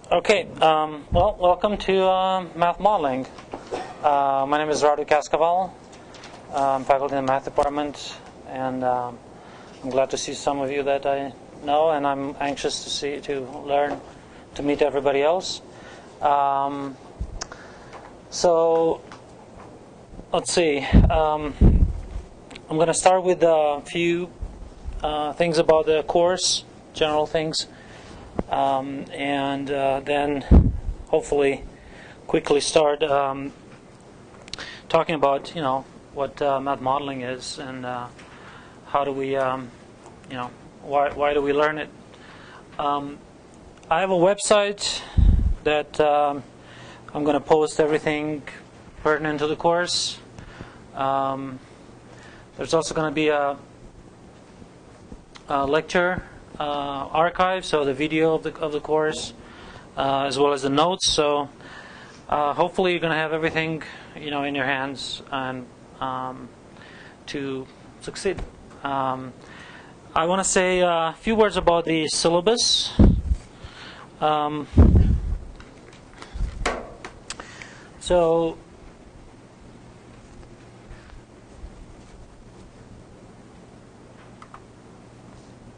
Okay, well, welcome to math modeling. My name is Radu Cascaval. I'm faculty in the math department, and I'm glad to see some of you that I know, and I'm anxious to learn, to meet everybody else. So, let's see. I'm going to start with a few things about the course, general things. And then hopefully quickly start talking about what math modeling is and how do we why do we learn it. I have a website that I'm going to post everything pertinent to the course. There's also going to be a lecture archive, so the video of the course, as well as the notes. So hopefully you're going to have everything in your hands and to succeed. I want to say a few words about the syllabus. So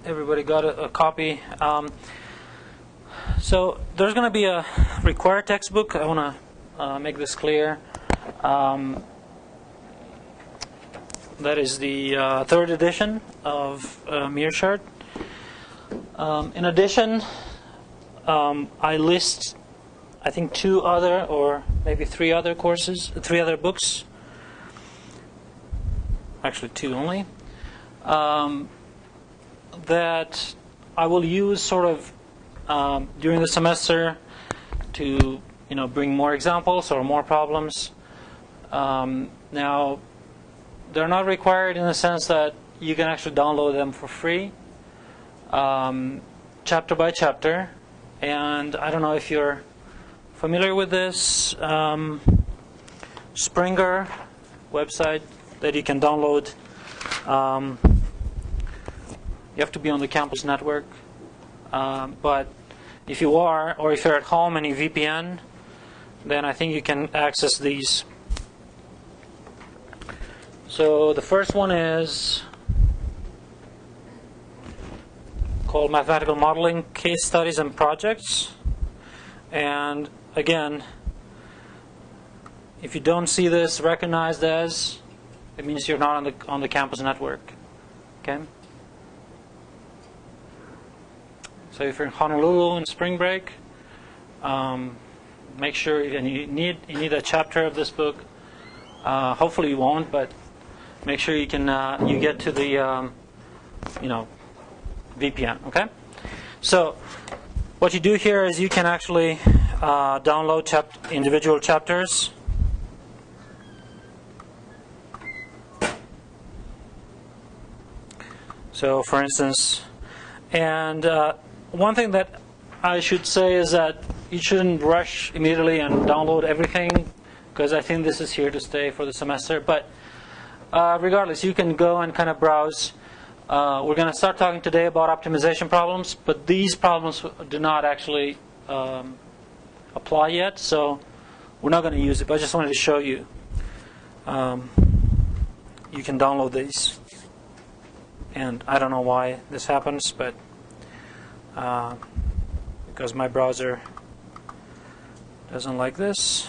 everybody got a copy. So there's going to be a required textbook. I want to make this clear. That is the third edition of Mearshart. In addition, I list, I think, two other or maybe three other books. Actually, two only. That I will use sort of during the semester to bring more examples or more problems. Now, they're not required in the sense that you can actually download them for free, chapter by chapter. And I don't know if you're familiar with this Springer website that you can download. You have to be on the campus network, but if you are, or if you're at home and you VPN, then I think you can access these. So the first one is called Mathematical Modeling Case Studies and Projects. And again, if you don't see this recognized as, it means you're not on the campus network. Okay. So if you're in Honolulu in spring break, make sure, and you need a chapter of this book. Hopefully you won't, but make sure you get to the VPN. Okay. So what you do here is you can actually download individual chapters. So for instance, and one thing that I should say is that you shouldn't rush immediately and download everything, because I think this is here to stay for the semester. But regardless, you can go and kind of browse. We're going to start talking today about optimization problems, but these problems do not actually apply yet, so we're not going to use it. But I just wanted to show you. You can download these. And I don't know why this happens, but because my browser doesn't like this.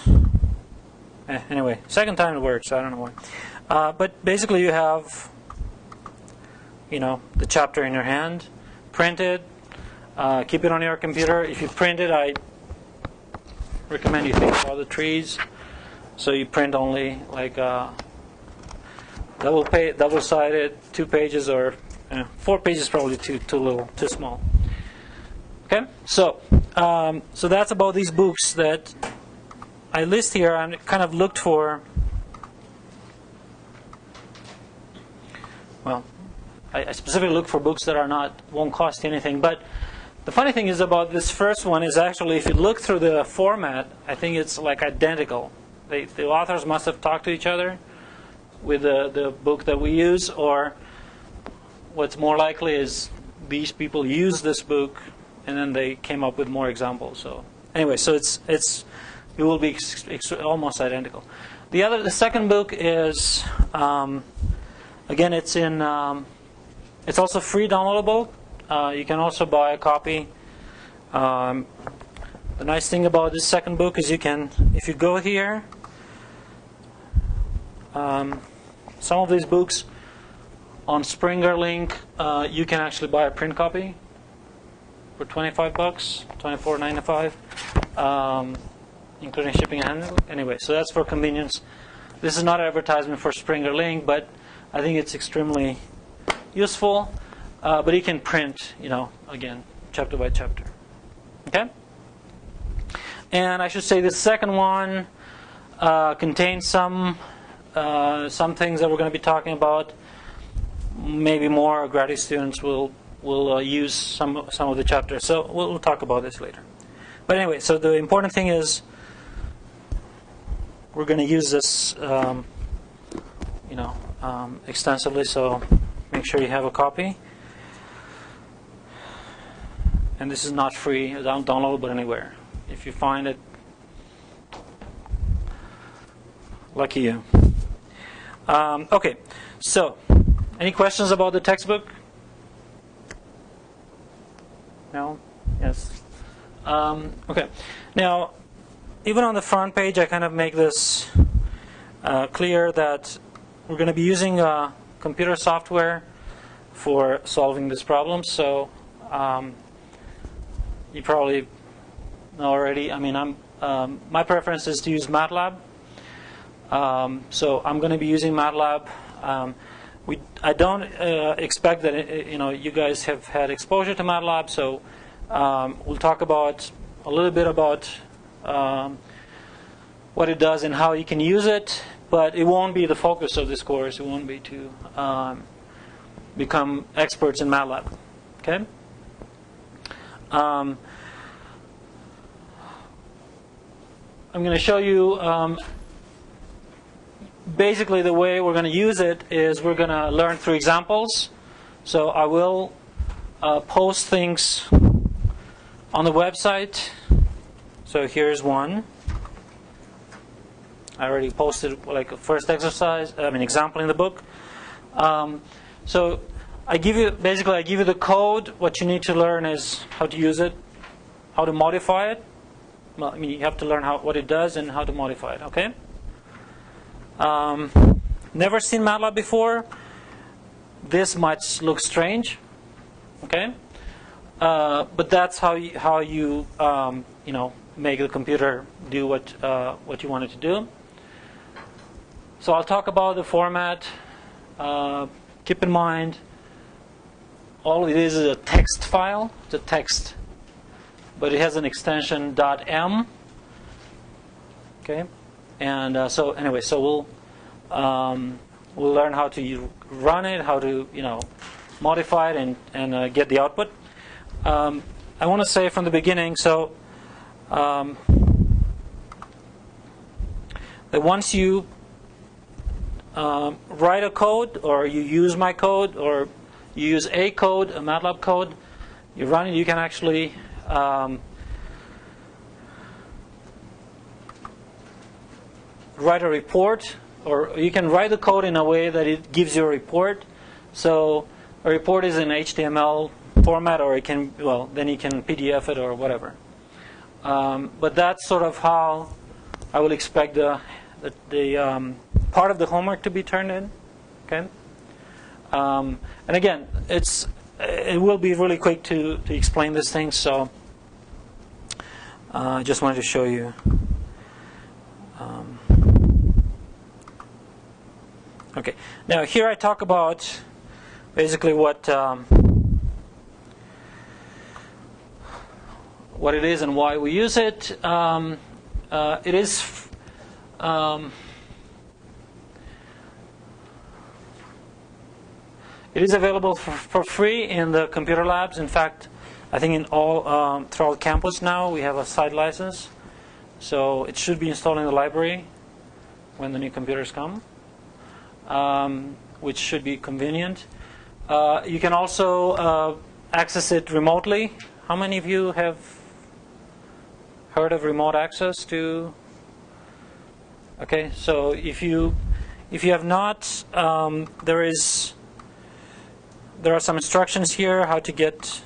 Anyway, second time it works, so I don't know why. But basically you have, the chapter in your hand, print it, keep it on your computer. If you print it, I recommend you think about the trees. So you print only like double-sided, 2 pages, or 4 pages probably too little, too small. Okay, so that's about these books that I list here. I kind of looked for. Well, I specifically look for books that won't cost you anything. But the funny thing is about this first one is actually, if you look through the format, I think it's like identical. The authors must have talked to each other with the book that we use, or what's more likely is these people used this book and then they came up with more examples. So Anyway, so it will be almost identical. The second book is again, it's also free downloadable. You can also buy a copy. The nice thing about this second book is if you go here, some of these books on Springer Link, you can actually buy a print copy for $25, $24.95, including shipping and handling. Anyway, so that's for convenience. This is not an advertisement for Springer Link, but I think it's extremely useful. But you can print, again, chapter by chapter. Okay? And I should say the second one contains some things that we're going to be talking about. Maybe more graduate students will use some of the chapters. So we'll talk about this later. But anyway, so the important thing is we're going to use this extensively. So make sure you have a copy. And this is not free, it's downloadable anywhere. If you find it, lucky you. Okay, so any questions about the textbook? No? Yes? Okay. Now, even on the front page, I kind of make this clear that we're going to be using computer software for solving this problem. So you probably know already. I mean, my preference is to use MATLAB. So I'm going to be using MATLAB. I don't expect that you guys have had exposure to MATLAB. So we'll talk about a little bit about what it does and how you can use it. But it won't be the focus of this course. It won't be to become experts in MATLAB. Okay. I'm going to show you basically the way we're going to use it is we're going to learn through examples. So I will post things on the website. So here's one. I already posted like a first example in the book. So I give you the code. What you need to learn is how to use it, how to modify it. Well, I mean, you have to learn what it does and how to modify it. Okay. Never seen MATLAB before. This might look strange. Okay. But that's how you make the computer do what you want it to do. So I'll talk about the format. Keep in mind, all it is a text file. It's a text, but it has an extension .m. Okay, and so anyway, so we'll learn how to run it, how to modify it, and get the output. I want to say from the beginning, so that once you write a code, or you use my code, or you use a code, a MATLAB code, you run it, you can actually write a report, or you can write the code in a way that it gives you a report. So a report is in HTML format, or it can, then you can PDF it or whatever. But that's sort of how I will expect the part of the homework to be turned in. Okay. And again, it will be really quick to explain these things. So I just wanted to show you. Okay. Now here I talk about basically what it is and why we use it. It is available for free in the computer labs. In fact, I think in all throughout campus now we have a site license, so it should be installed in the library when the new computers come, which should be convenient. You can also access it remotely. How many of you have heard of remote access to? Okay, so if you have not, there are some instructions here how to get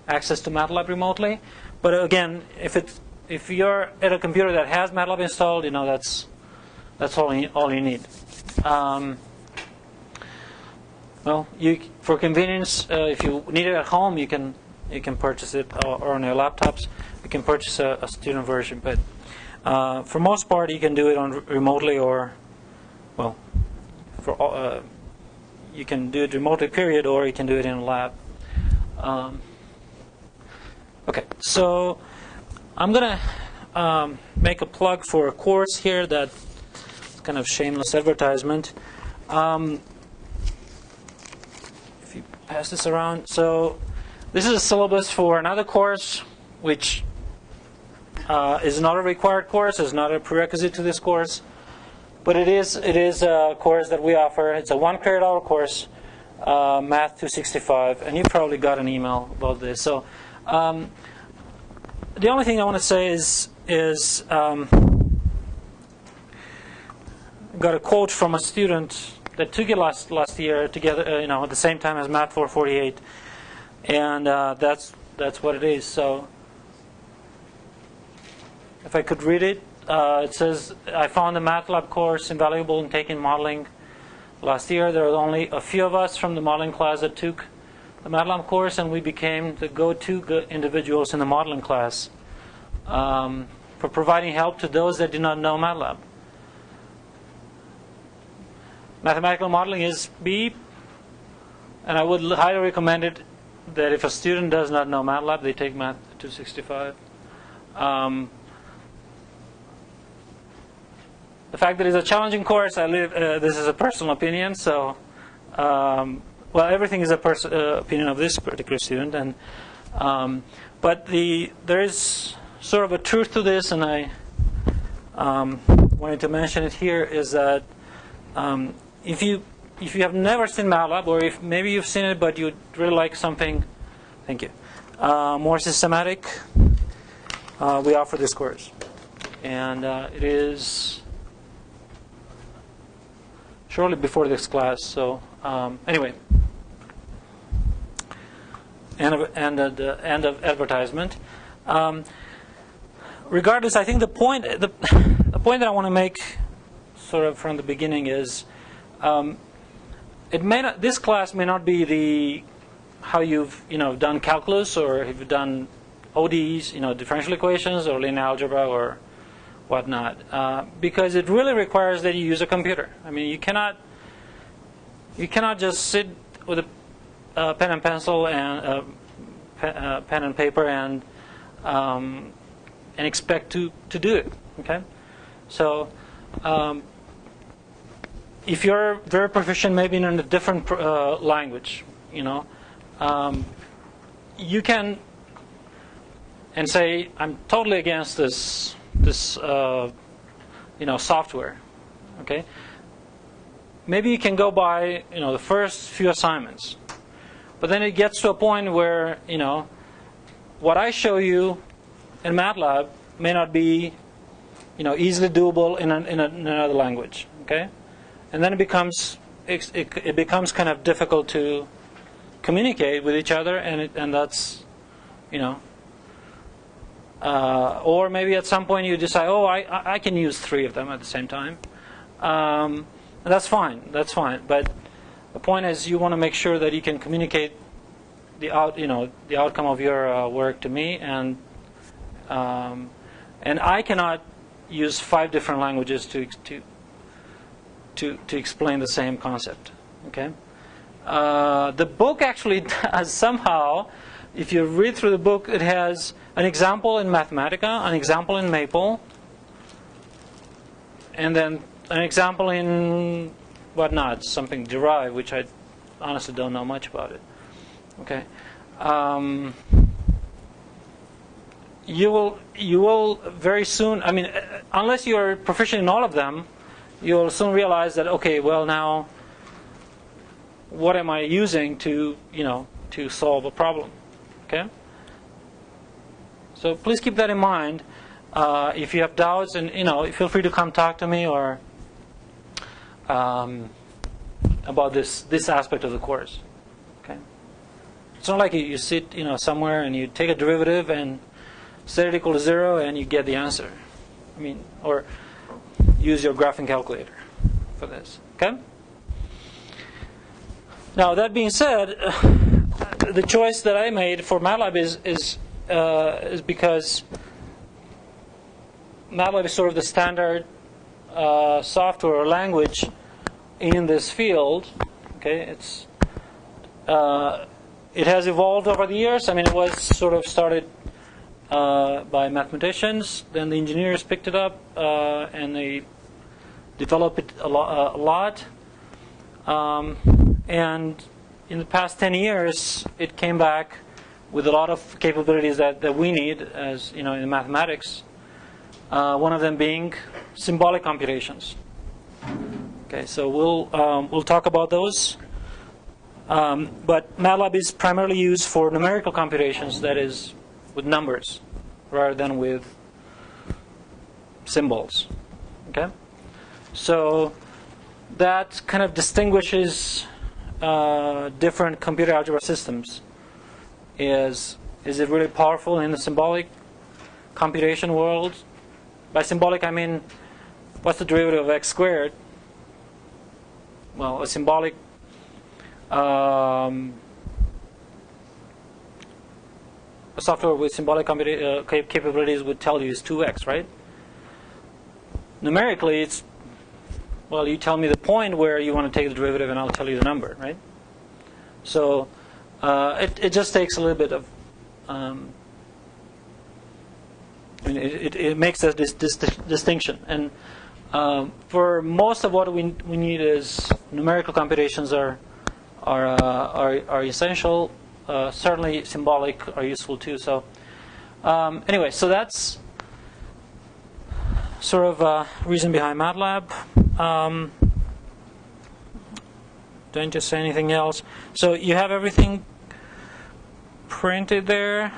access to MATLAB remotely. But again, if you're at a computer that has MATLAB installed, that's all you need. Well, for convenience, if you need it at home, you can purchase it, or on your laptops, you can purchase a student version. But for most part, you can do it remotely, or well, you can do it remotely, period, or you can do it in a lab. Okay, so I'm gonna make a plug for a course here that's kind of shameless advertisement. If you pass this around, so this is a syllabus for another course, which is not a required course, is not a prerequisite to this course, but it is a course that we offer. It's a 1 credit hour course, Math448, and you probably got an email about this. So the only thing I want to say is got a quote from a student that took it last year together, at the same time as Math448, and that's what it is. So if I could read it, it says, "I found the MATLAB course invaluable in taking modeling. Last year, there were only a few of us from the modeling class that took the MATLAB course, and we became the go-to individuals in the modeling class for providing help to those that did not know MATLAB. Mathematical modeling is beep, and I would highly recommend it that if a student does not know MATLAB, they take Math448. The fact that it's a challenging course, this is a personal opinion, so well, everything is a opinion of this particular student, and but there is sort of a truth to this, and I wanted to mention it here, is that if you have never seen MATLAB, or if maybe you've seen it but you'd really like something, thank you, more systematic, we offer this course, and it is shortly before this class. So anyway, end of advertisement. Regardless, I think the point that I want to make, sort of from the beginning, is this class may not be how you've done calculus, or if you've done ODEs, differential equations, or linear algebra, or whatnot, because it really requires that you use a computer. I mean, you cannot just sit with a pen and pencil and pen and paper and expect to do it. Okay, so if you're very proficient, maybe in a different language, you can and say, I'm totally against this software. Okay, maybe you can go by the first few assignments, but then it gets to a point where what I show you in MATLAB may not be easily doable in another language. Okay, and then it becomes kind of difficult to communicate with each other, and that's or maybe at some point you decide, oh, I can use 3 of them at the same time. That's fine. That's fine. But the point is, you want to make sure that you can communicate the outcome of your work to me, and I cannot use 5 different languages to explain the same concept. Okay. The book actually does somehow. If you read through the book, it has an example in Mathematica, an example in Maple, and then an example in whatnot, something derived, which I honestly don't know much about it. Okay, you will very soon. I mean, unless you're proficient in all of them, you'll soon realize that, okay, well, now what am I using to solve a problem? Okay. So please keep that in mind. If you have doubts, and feel free to come talk to me or about this aspect of the course. Okay. It's not like you sit somewhere and you take a derivative and set it equal to 0 and you get the answer. Or use your graphing calculator for this. Okay. Now that being said, the choice that I made for MATLAB is because MATLAB is sort of the standard software or language in this field. Okay, it has evolved over the years. It was sort of started by mathematicians, then the engineers picked it up and they developed it a lot. And in the past 10 years, it came back with a lot of capabilities that we need, as in mathematics. One of them being symbolic computations. Okay, so we'll talk about those. But MATLAB is primarily used for numerical computations, that is, with numbers, rather than with symbols. Okay, so that kind of distinguishes different computer algebra systems. Is it really powerful in the symbolic computation world? By symbolic, I mean, what's the derivative of x squared? Well, a symbolic software with symbolic capabilities would tell you is 2x, right? Numerically, it's, well, you tell me the point where you want to take the derivative and I'll tell you the number, right? So it just takes a little bit of, it makes this distinction. And for most of what we need is numerical computations are essential. Certainly symbolic are useful too. So anyway, so that's sort of reason behind MATLAB. Don't just say anything else. So you have everything printed there.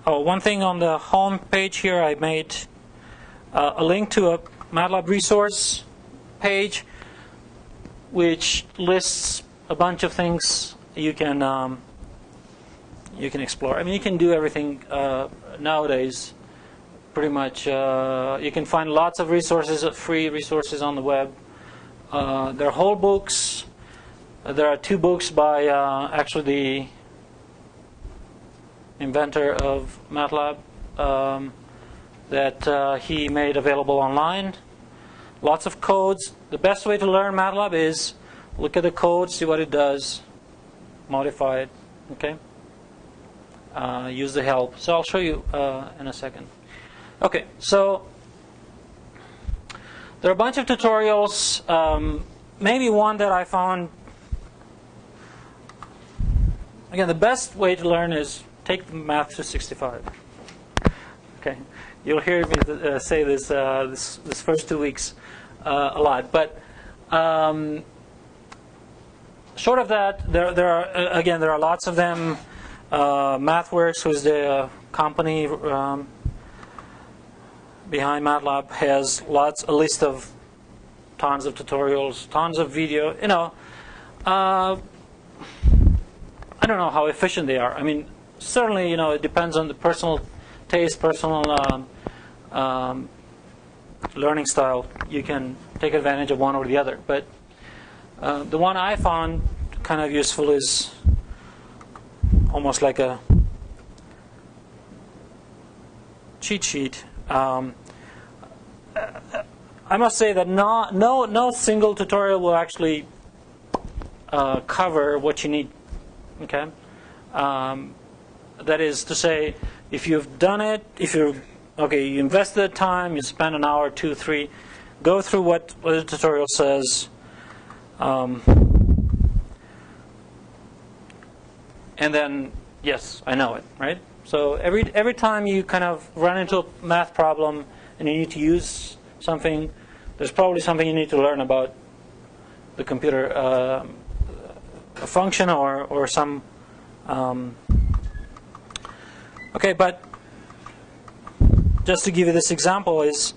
One thing on the home page here, I made a link to a MATLAB resource page, which lists a bunch of things you can explore. You can do everything nowadays. Pretty much, you can find lots of resources, free resources on the web. There are whole books. There are 2 books by actually the inventor of MATLAB that he made available online. Lots of codes. The best way to learn MATLAB is look at the code, see what it does, modify it. Okay. Use the help. So I'll show you in a second. Okay, so there are a bunch of tutorials. Maybe one that I found, again, the best way to learn is take the Math 265. Okay, you'll hear me say this this first 2 weeks a lot, but short of that, there are lots of them. MathWorks, who's the company behind MATLAB, has a list of tons of tutorials, tons of video. I don't know how efficient they are. Certainly, it depends on the personal taste, personal learning style. You can take advantage of one or the other. But the one I found kind of useful is almost like a cheat sheet. I must say that no single tutorial will actually cover what you need. Okay, that is to say, if you've done it, you invested the time, you spent an hour, 2, 3, go through what the tutorial says, and then yes, I know it, right? So every time you kind of run into a math problem and you need to use something, there's probably something you need to learn about the computer, a function or some. Okay, but just to give you this example, is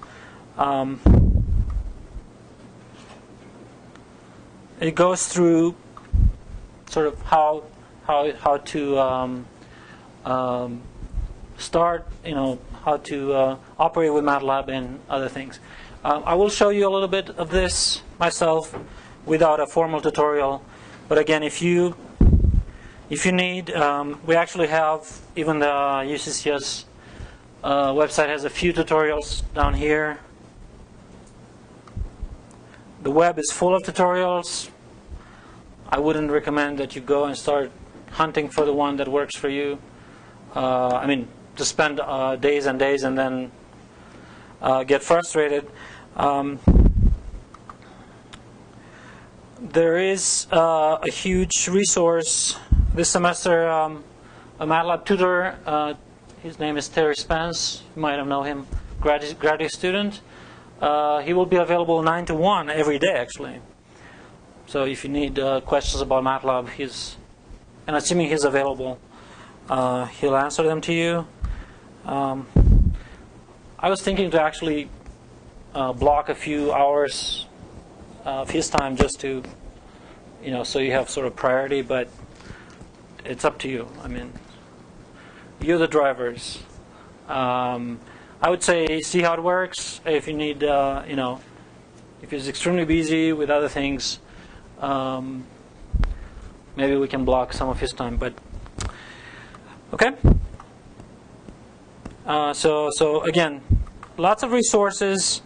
it goes through sort of how to start, how to operate with MATLAB and other things. I will show you a little bit of this myself without a formal tutorial. But again, if you need, we actually have, even the UCCS website has a few tutorials down here. The web is full of tutorials. I wouldn't recommend that you go and start hunting for the one that works for you. I mean, to spend days and days and then get frustrated. There is a huge resource this semester. A MATLAB tutor, his name is Terry Spence. You might have known him, graduate student. He will be available 9 to 1 every day, actually. So if you need questions about MATLAB, and assuming he's available, he'll answer them to you. I was thinking to actually block a few hours of his time just to, so you have sort of priority, but it's up to you. I mean, you're the drivers. I would say see how it works. If you need, if he's extremely busy with other things, maybe we can block some of his time. But okay. So again, lots of resources.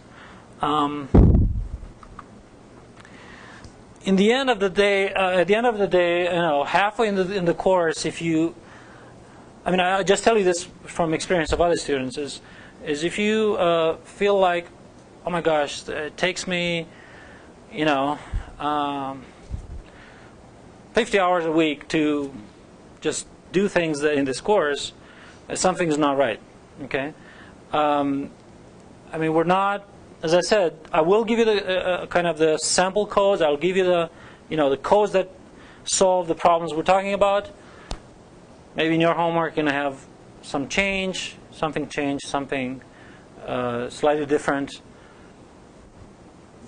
In the end of the day, halfway in the course, I just tell you this from experience of other students, is if you feel like, oh my gosh, it takes me, 50 hours a week to just do things in this course, something's not right. Okay, we're not. As I said, I will give you the kind of the sample codes. I'll give you the, the codes that solve the problems we're talking about. Maybe in your homework you're going to have something change, something slightly different.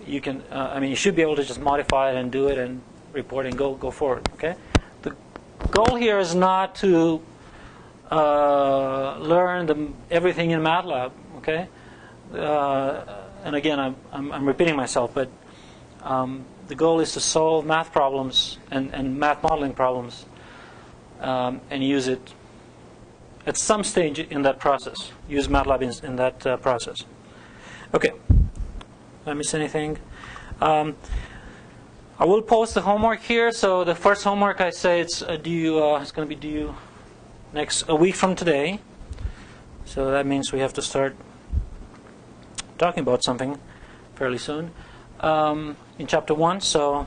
You can, you should be able to just modify it and do it and report and go forward. Okay. The goal here is not to learn everything in MATLAB. Okay. And again, I'm repeating myself, but the goal is to solve math problems and math modeling problems and use it at some stage in that process. Use MATLAB in that process. Okay. Did I miss anything? I will post the homework here. So the first homework, I say it's due. It's going to be due a week from today. So that means we have to start talking about something fairly soon in chapter 1. So,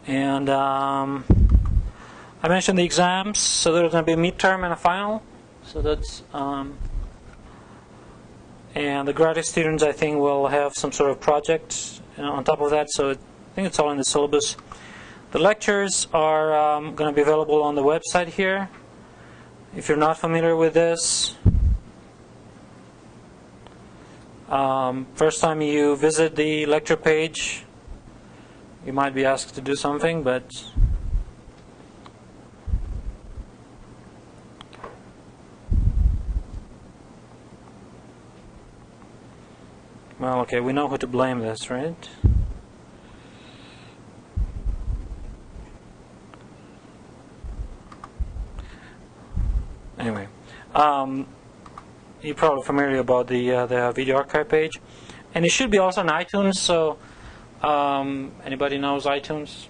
and I mentioned the exams. So there's going to be a midterm and a final. So that's and the graduate students, I think, will have some sort of project on top of that. So I think it's all in the syllabus. The lectures are going to be available on the website here. If you're not familiar with this, first time you visit the lecture page, you might be asked to do something, but well, okay, we know who to blame this, right? Anyway, you're probably familiar about the video archive page, and it should be also on iTunes. So, anybody knows iTunes?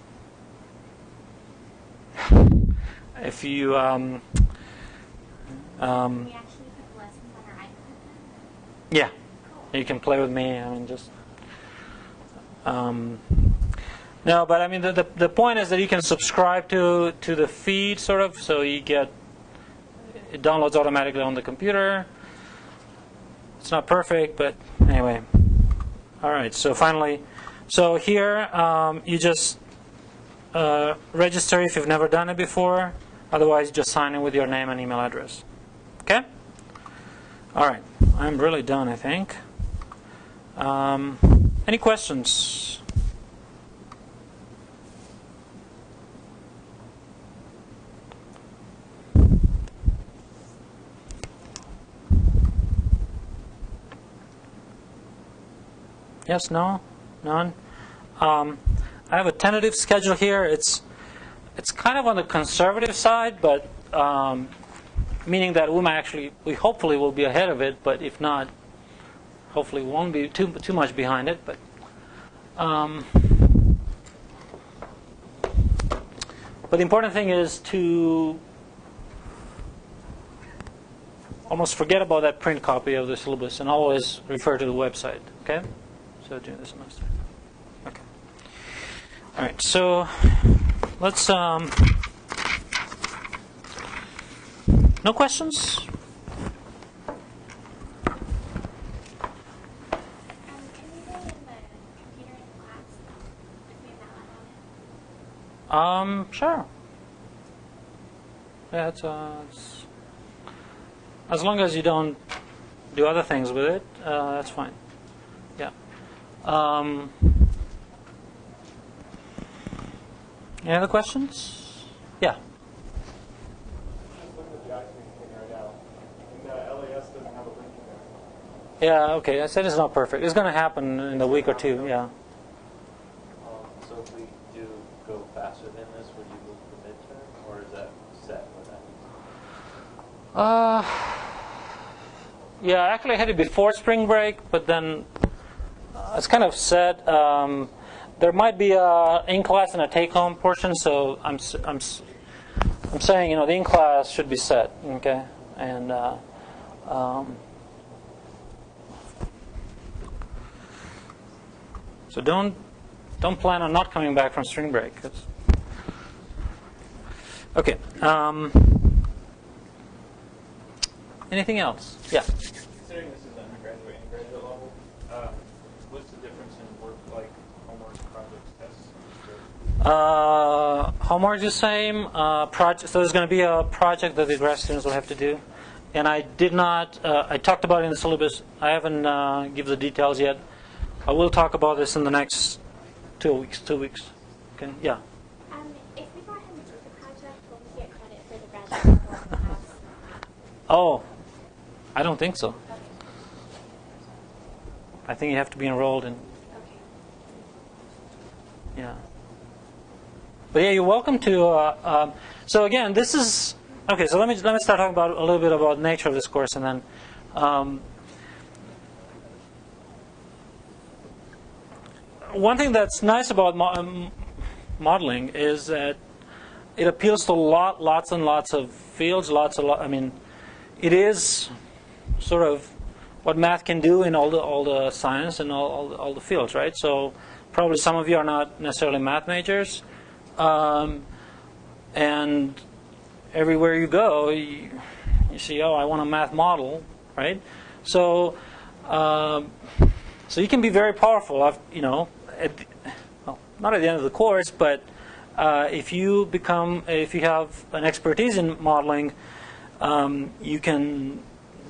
If you We actually put lessons on our iPad. yeah, you can play with me. Just no, but the point is that you can subscribe to the feed, sort of, so you get it downloads automatically on the computer. It's not perfect, but anyway. All right, so finally, here you just register if you've never done it before. Otherwise, just sign in with your name and email address. Okay? All right, I'm really done, I think. Any questions? Yes, no, none. I have a tentative schedule here. It's kind of on the conservative side, but meaning that we hopefully will be ahead of it, but if not, hopefully we won't be too much behind it. But the important thing is to almost forget about that print copy of the syllabus and always refer to the website. Okay? So during the semester. Okay. All right. So let's. No questions? Can we go in the computer in class if we have that on it? Sure. Yeah, it's as long as you don't do other things with it, that's fine. Yeah. Any other questions? Yeah. Yeah, okay. I said it's not perfect. It's going to happen in a week or two, yeah. So if we do go faster than this, would you move the midterm, or is that set with that? Yeah, actually I had it before spring break, but then it's kind of set. There might be a in-class and a take-home portion, so I'm saying, the in-class should be set, okay? And so don't plan on not coming back from spring break. Okay. Anything else? Yeah. Considering this is undergraduate and graduate level, what's the difference in work, like homework, projects, tests? Homework is the same. So there's going to be a project that the grad students will have to do. And I did not, I talked about it in the syllabus. I haven't given the details yet. I will talk about this in the next 2 weeks. Okay, yeah. If we go ahead and do the project, will we get credit for the graduate level class? Oh, I don't think so. Okay. I think you have to be enrolled in, Okay. yeah. But yeah, you're welcome to. So again, this is okay. So let me start talking about a little bit about the nature of this course, and then one thing that's nice about modeling is that it appeals to lots and lots of fields. It is sort of what math can do in all the science and all the fields, right? So probably some of you are not necessarily math majors. And everywhere you go, you see, I want a math model, right? So you can be very powerful, not at the end of the course, but if you have an expertise in modeling, you can,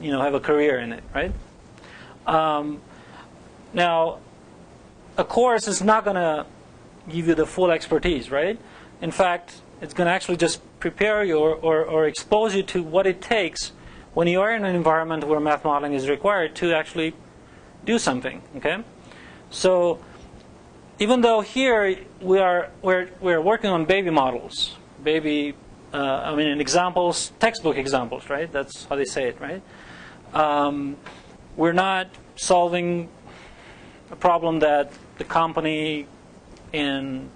have a career in it, right? Now, a course is not going to give you the full expertise, right? In fact, it's going to actually just prepare you or expose you to what it takes when you are in an environment where math modeling is required to actually do something. Okay, so even though here we're working on baby models, examples, textbook examples, right? That's how they say it, right? We're not solving a problem that the company in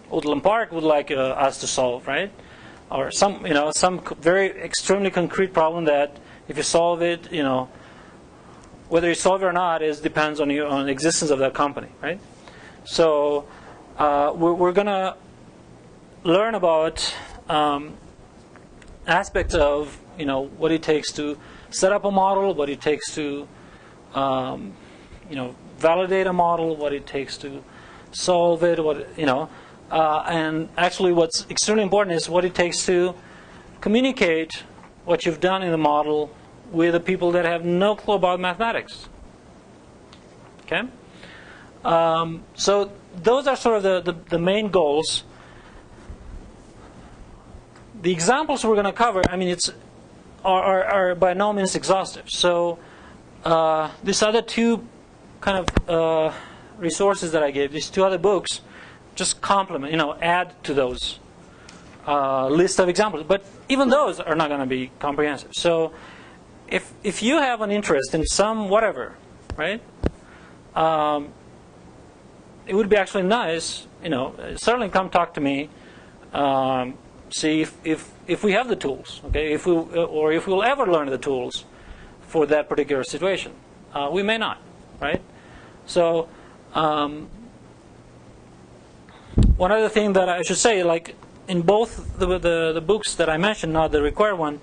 Woodland Park would like us to solve, right? Or some very extremely concrete problem that if you solve it, whether you solve it or not depends on the existence of that company, right? So we're going to learn about aspects of what it takes to set up a model, what it takes to validate a model, what it takes to solve it, and actually what's extremely important is what it takes to communicate what you've done in the model with the people that have no clue about mathematics. Okay? So those are sort of the main goals. The examples we're going to cover, I mean, are by no means exhaustive. So these other two kind of resources that I gave, these two other books, just complement, add to those list of examples. But even those are not going to be comprehensive. So if you have an interest in some whatever, right? It would be actually nice, certainly come talk to me. See if we have the tools, okay? If we'll ever learn the tools for that particular situation. We may not, right? So one other thing that I should say, like in both the books that I mentioned, not the required one,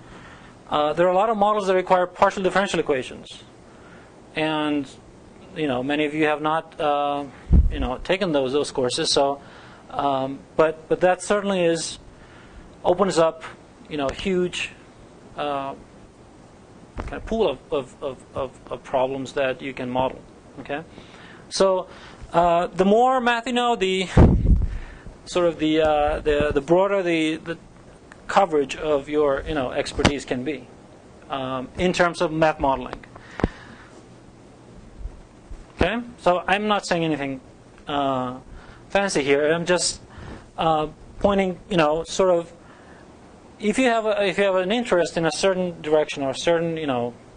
there are a lot of models that require partial differential equations, and many of you have not taken those courses. So, but that certainly opens up huge kind of pool of problems that you can model. Okay, so the more math you know, the broader the coverage of your expertise can be in terms of math modeling. Okay, so I'm not saying anything fancy here. I'm just pointing, sort of, if you have an interest in a certain direction or a certain,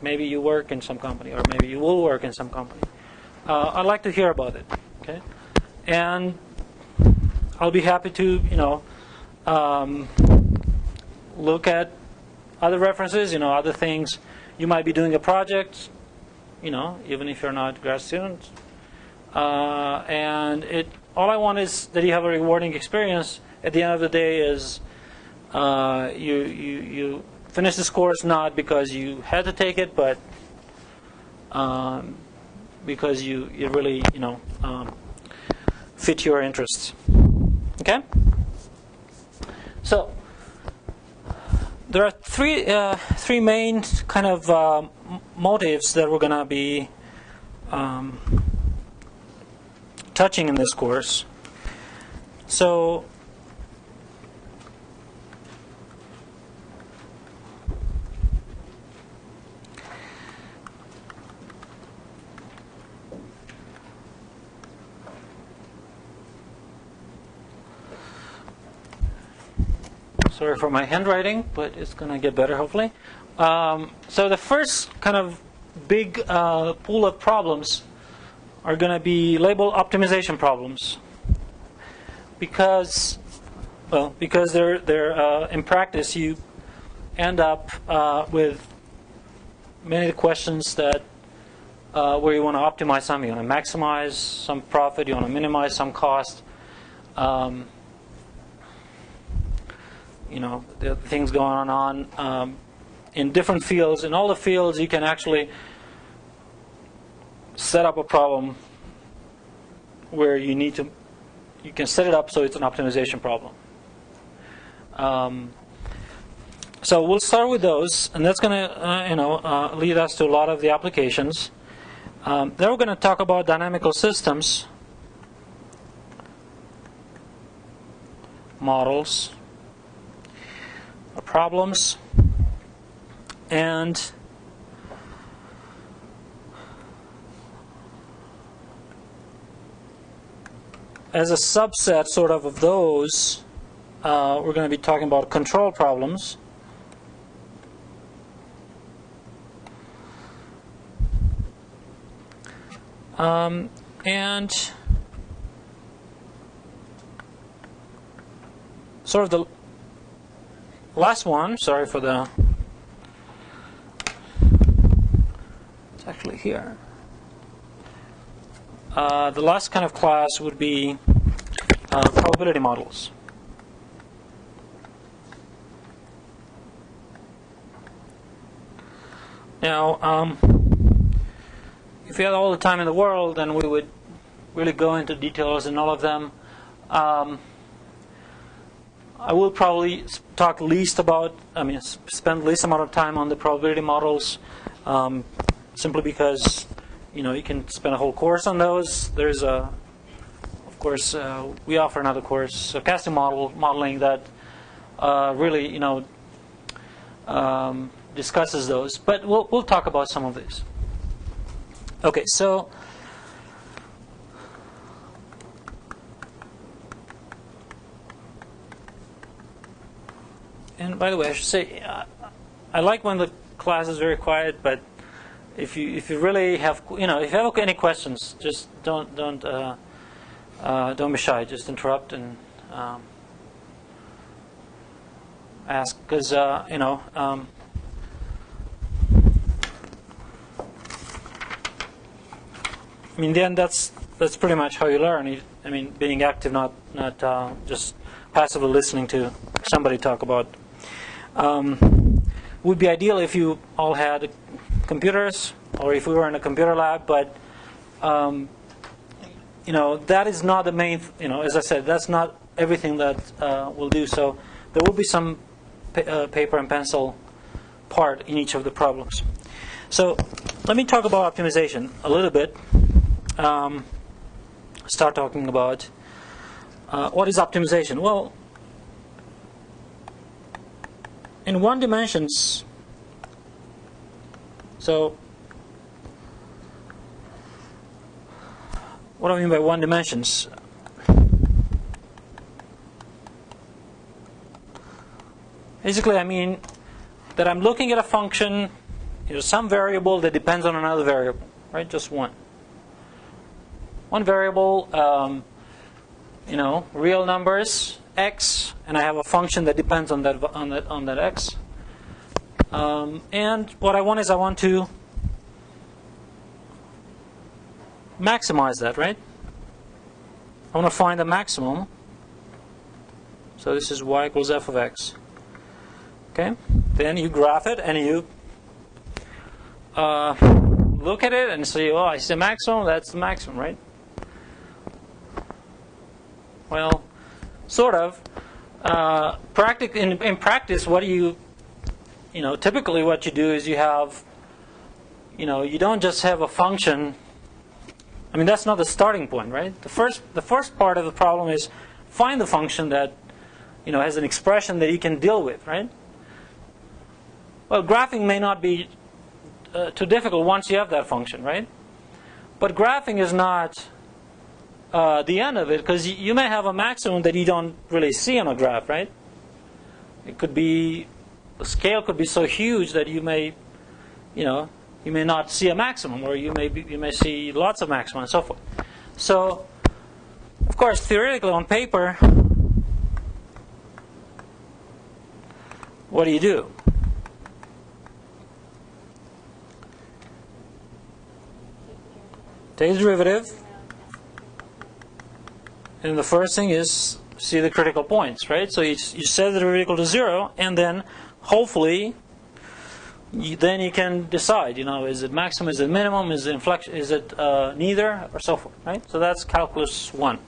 maybe you work in some company or maybe you will work in some company. I'd like to hear about it. Okay, and I'll be happy to, look at other references, other things. You might be doing a project, even if you're not a grad student. And all I want is that you have a rewarding experience. At the end of the day, is you finish this course not because you had to take it, but because you really fit your interests. Okay. So there are three main kind of motives that we're going to be touching in this course. So sorry for my handwriting, but it's going to get better hopefully. So the first kind of big pool of problems are going to be labeled optimization problems, because they're in practice you end up with many of the questions that where you want to optimize something. You want to maximize some profit, you want to minimize some cost. There are things going on in different fields. In all the fields, you can actually set up a problem where you can set it up so it's an optimization problem. So we'll start with those, and that's going to lead us to a lot of the applications. Then we're going to talk about dynamical systems, models, problems, and as a subset sort of those, we're going to be talking about control problems. And sort of the last one, sorry for the, it's actually here. The last kind of class would be probability models. Now, if we had all the time in the world, then we would really go into details in all of them. I will probably talk least about, spend least amount of time on the probability models, simply because, you can spend a whole course on those. There's of course, we offer another course, stochastic modeling that really, discusses those. But we'll talk about some of these. Okay, so and by the way, I should say, I like when the class is very quiet. But if you really have, if you have any questions, just don't be shy. Just interrupt and ask, because then that's pretty much how you learn. Being active, not just passively listening to somebody talk about. Would be ideal if you all had computers, or if we were in a computer lab. But that is not the main. As I said, that's not everything that we'll do. So there will be some paper and pencil part in each of the problems. So let me talk about optimization a little bit. Start talking about what is optimization. Well, in one dimensions, so what do I mean by one dimensions? Basically, I mean that I'm looking at a function, some variable that depends on another variable, right? Just one. One variable, real numbers, x, and I have a function that depends on that x. And what I want is I want to maximize that, right? I want to find the maximum. So this is y equals f of x. Okay. Then you graph it and you look at it and say, oh, I see the maximum. That's the maximum, right? Well, sort of. In practice, what do you typically what you do is you have, you don't just have a function. That's not the starting point, right? The first part of the problem is find the function that, has an expression that you can deal with, right? Well, graphing may not be too difficult once you have that function, right? But graphing is not the end of it, because you may have a maximum that you don't really see on a graph, right? It could be, the scale could be so huge that you may not see a maximum, or you may see lots of maximum, and so forth. So, of course, theoretically on paper, what do? Take the derivative, and the first thing is see the critical points, right? So you set the derivative equal to 0, and then hopefully then you can decide, is it maximum, is it minimum, is it inflection, is it neither, or so forth, right? So that's calculus 1.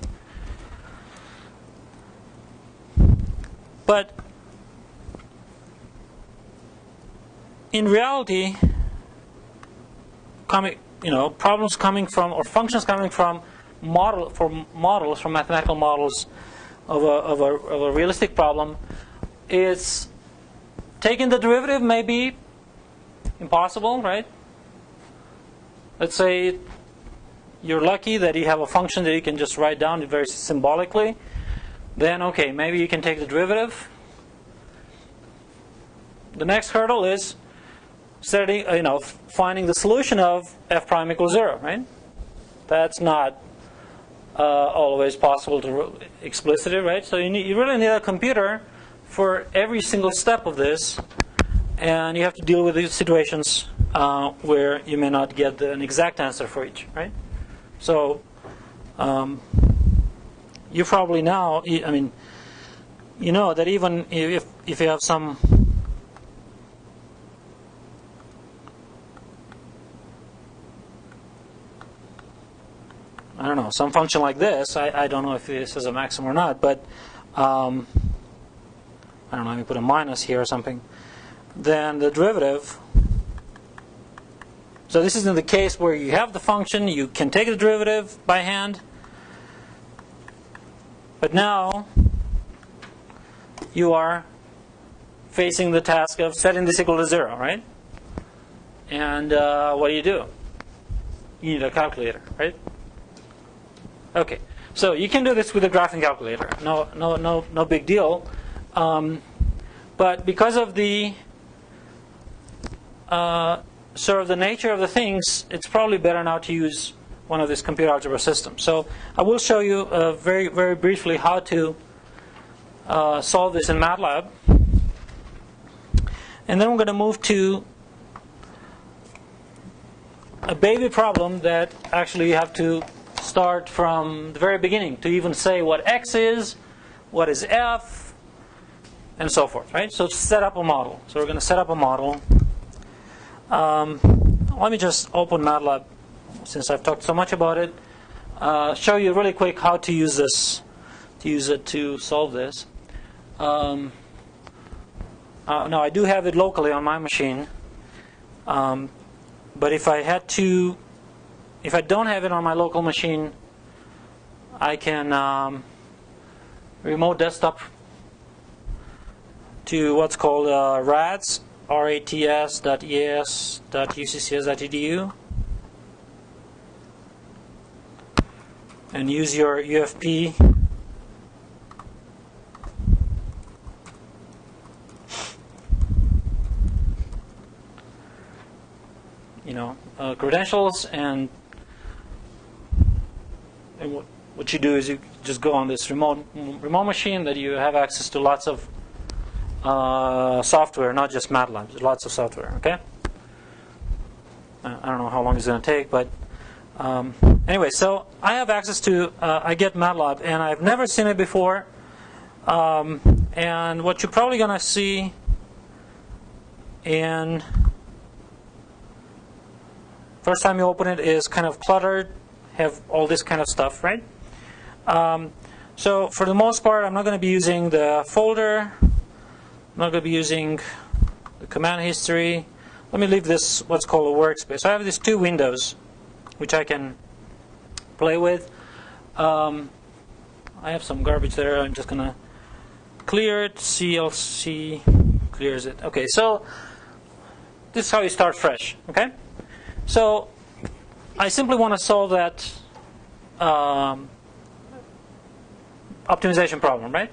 But in reality, problems coming from, or functions coming from models, from mathematical models of a realistic problem, is taking the derivative may be impossible, right? Let's say you're lucky that you have a function that you can just write down very symbolically. Then, okay, maybe you can take the derivative. The next hurdle is finding the solution of f prime equals 0, right? That's not always possible to explicit it, right? So you really need a computer for every single step of this, and you have to deal with these situations where you may not get an exact answer for each, right? So you probably now, that even if you have some I don't know, some function like this, I don't know if this is a maximum or not, but I don't know, let me put a minus here or something, then the derivative, so this is in the case where you have the function, you can take the derivative by hand, but now you are facing the task of setting this equal to 0, right? And what do? You need a calculator, right? Okay, so you can do this with a graphing calculator. No big deal. But because of the sort of the nature of the things, it's probably better now to use one of these computer algebra systems. So I will show you very, very briefly how to solve this in MATLAB. And then we're going to move to a baby problem that actually you have to start from the very beginning to even say what x is, what is f, and so forth, right? So set up a model. So we're going to set up a model. Let me just open MATLAB since I've talked so much about it. Show you really quick how to use this, to solve this. Now I do have it locally on my machine, but if I don't have it on my local machine, I can remote desktop to what's called RATS, rats.eas.uccs.edu, and use your UFP. Credentials, and what you do is you just go on this remote machine that you have access to lots of software, not just MATLAB. There's lots of software. Okay. I don't know how long it's going to take, but anyway, so I have access to I get MATLAB, and I've never seen it before. And what you're probably going to see in first time you open it is kind of cluttered, have all this kind of stuff, right? So for the most part, I'm not going to be using the folder. I'm not going to be using the command history. Let me leave this what's called a workspace. So I have these two windows which I can play with. I have some garbage there. I'm just going to clear it. CLC clears it. Okay, so this is how you start fresh. Okay? So I simply want to solve that optimization problem, right?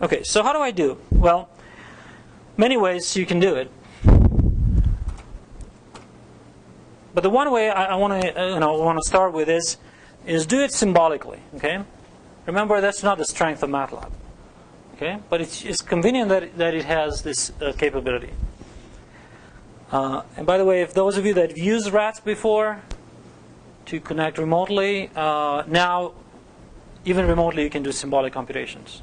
Okay, so how do I do? Well, many ways you can do it. But the one way I want to start with is do it symbolically. Okay, remember that's not the strength of MATLAB. Okay, but it's convenient that it has this capability. And by the way, if those of you that have used RATS before to connect remotely, now even remotely you can do symbolic computations.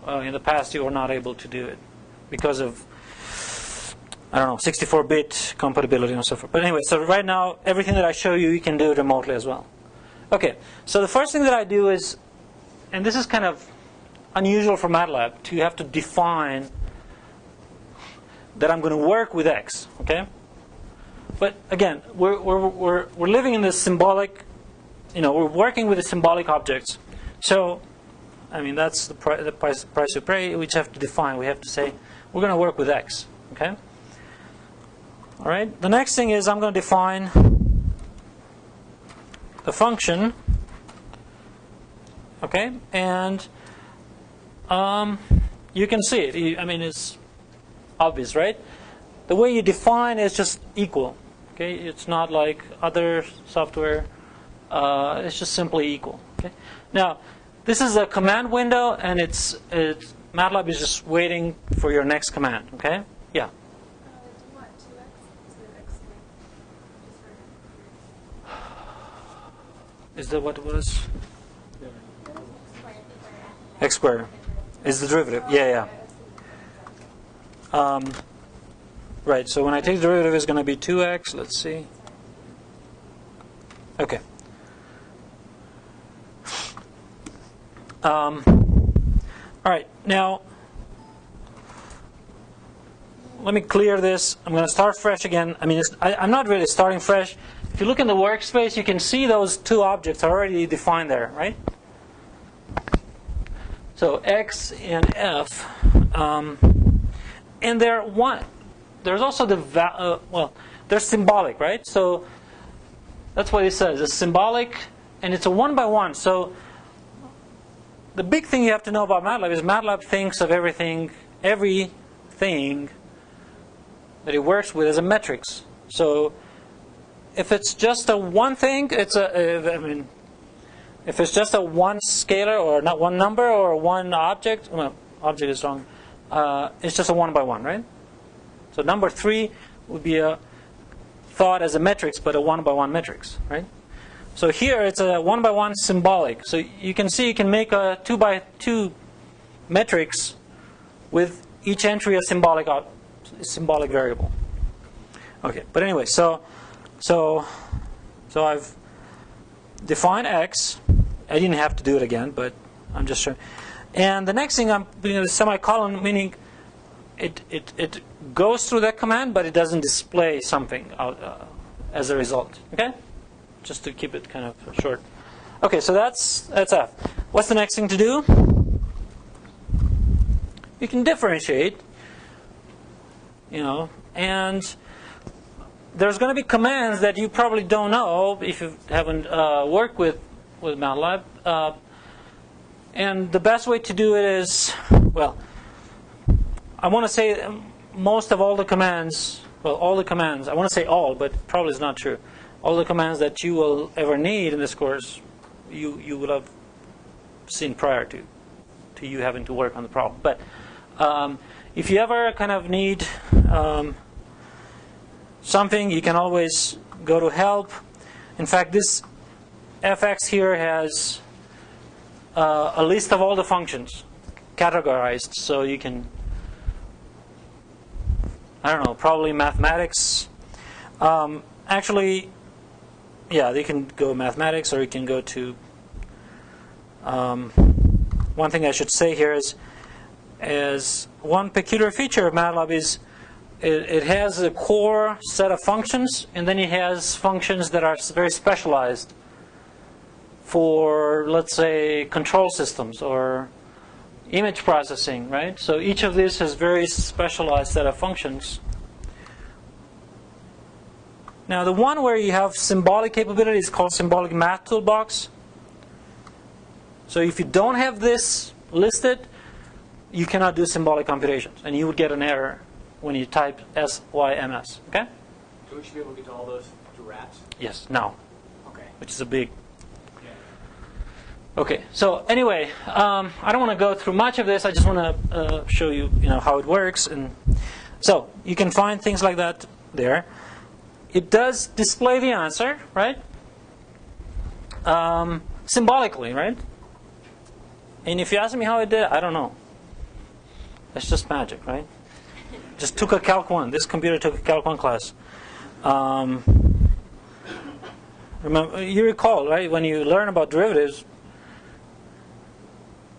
In the past you were not able to do it because of, I don't know, 64-bit compatibility and so forth. But anyway, so right now everything that I show you, you can do it remotely as well. Okay, so the first thing that I do is, and this is kind of unusual for MATLAB, to have to define that I'm going to work with X, okay? But again, we're living in this symbolic, we're working with the symbolic objects. So, I mean, that's the price we pay. We just have to define. We have to say we're going to work with X, okay? All right. The next thing is I'm going to define the function, okay? And you can see it. I mean, it's obvious, right? The way you define is just equal. Okay, it's not like other software. It's just simply equal. Okay. Now, this is a command window, and it's MATLAB is just waiting for your next command. Okay. Yeah. Is that what it was? X squared is the derivative. Yeah. Right, so when I take the derivative, it's going to be 2x. Let's see. Okay. All right, now, let me clear this. I'm going to start fresh again. I mean, I'm not really starting fresh. If you look in the workspace, you can see those two objects are already defined there, right? So X and F, and they're one. There's also the well, they're symbolic, right? So that's what it says. It's symbolic, and it's a one-by-one. So the big thing you have to know about MATLAB is MATLAB thinks of everything that it works with as a matrix. So if it's just a one thing, it's I mean, if it's just a one scalar or not one number or one object, well, object is wrong. It's just a one-by-one, right? So number 3 would be thought as a matrix, but a one-by-one matrix, right? So here it's a one-by-one symbolic. So you can see you can make a 2-by-2 matrix with each entry a symbolic variable. Okay, but anyway, so I've defined X. I didn't have to do it again, but I'm just showing. And the next thing I'm doing is semicolon, meaning it goes through that command, but it doesn't display something out, as a result. Okay, just to keep it kind of short. Okay, so that's F. What's the next thing to do? You can differentiate, and there's going to be commands that you probably don't know if you haven't worked with MATLAB. And the best way to do it is, well, I want to say most of all the commands, well, all the commands, I want to say all, but probably it's not true. All the commands that you will ever need in this course, you will have seen prior to you having to work on the problem. But if you ever kind of need something, you can always go to help. In fact, this fx here has a list of all the functions categorized, so you can, I don't know, probably mathematics. Actually, yeah, you can go mathematics, or you can go to, one thing I should say here is one peculiar feature of MATLAB is it has a core set of functions, and then it has functions that are very specialized for, let's say, control systems or image processing, right? So each of these has very specialized set of functions. Now, the one where you have symbolic capability is called Symbolic Math Toolbox. So if you don't have this listed, you cannot do symbolic computations, and you would get an error when you type SYMS. Okay? So we should be able to get to all those through RAPs? Yes, now. Okay. Which is a big. Yeah. Okay. So anyway, I don't want to go through much of this. I just want to show you, how it works, and so you can find things like that there. It does display the answer, right? Symbolically, right? And if you ask me how it did, I don't know. That's just magic, right? Just took a Calc 1. This computer took a Calc 1 class. Remember, you recall, right? When you learn about derivatives,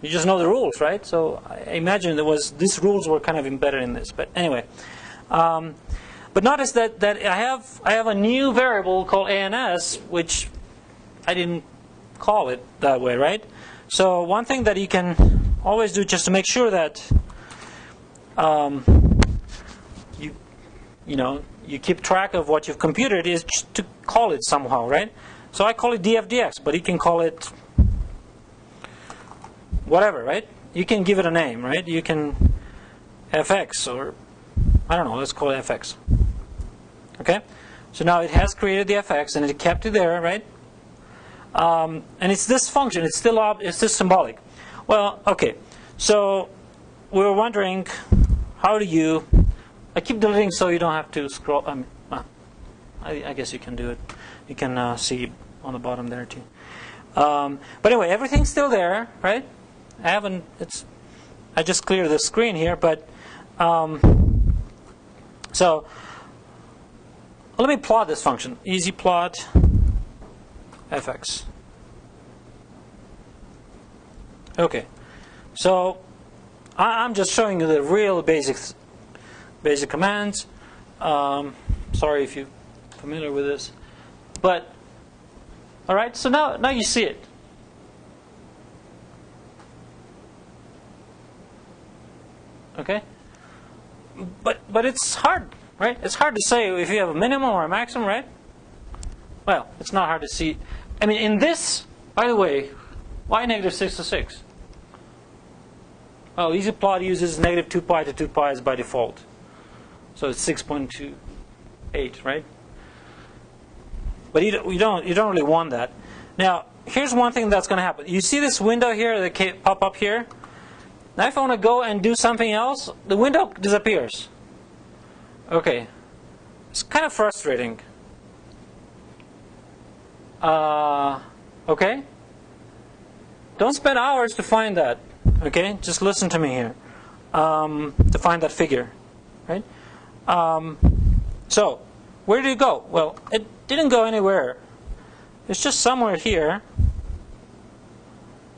you just know the rules, right? So I imagine these rules were kind of embedded in this. But anyway, but notice that I have a new variable called ANS, which I didn't call it that way, right? So one thing that you can always do just to make sure that you keep track of what you've computed is just to call it somehow, right? So I call it dfdx, but you can call it whatever, right? You can give it a name, right? You can fx, or I don't know, let's call it fx. Okay? So now it has created the fx, and it kept it there, right? And it's this function. It's still symbolic. Well, okay. So we were wondering, how do you? I keep deleting so you don't have to scroll. I guess you can do it. You can see on the bottom there too. But anyway, everything's still there, right? I just cleared the screen here, but so let me plot this function. Easy plot fx. Okay, so I'm just showing you the real basic basic commands. Sorry if you're familiar with this. But, all right, so now you see it. Okay? But it's hard, right? It's hard to say if you have a minimum or a maximum, right? Well, it's not hard to see. I mean, in this, by the way, why negative 6 to 6? Well, EasyPlot uses negative 2 pi to 2 pi as by default. So it's 6.28, right? But you don't really want that. Now, here's one thing that's going to happen. You see this window here that can pop up here? Now if I want to go and do something else, the window disappears. Okay. It's kind of frustrating. Okay? Don't spend hours to find that. Okay? Just listen to me here. To find that figure. Right? So, where did it go? Well, it didn't go anywhere. It's just somewhere here.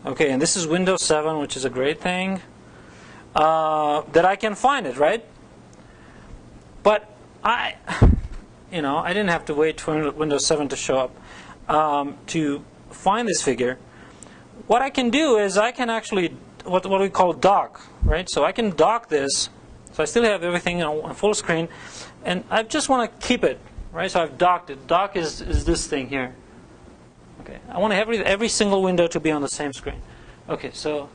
Okay, and this is Windows 7, which is a great thing. That I can find it, right? But I didn't have to wait for Windows 7 to show up to find this figure. What I can do is I can actually, what we call dock, right? So I can dock this. So I still have everything on full screen. And I just want to keep it, right? So I've docked it. Dock is this thing here. Okay, I want every single window to be on the same screen. Okay, so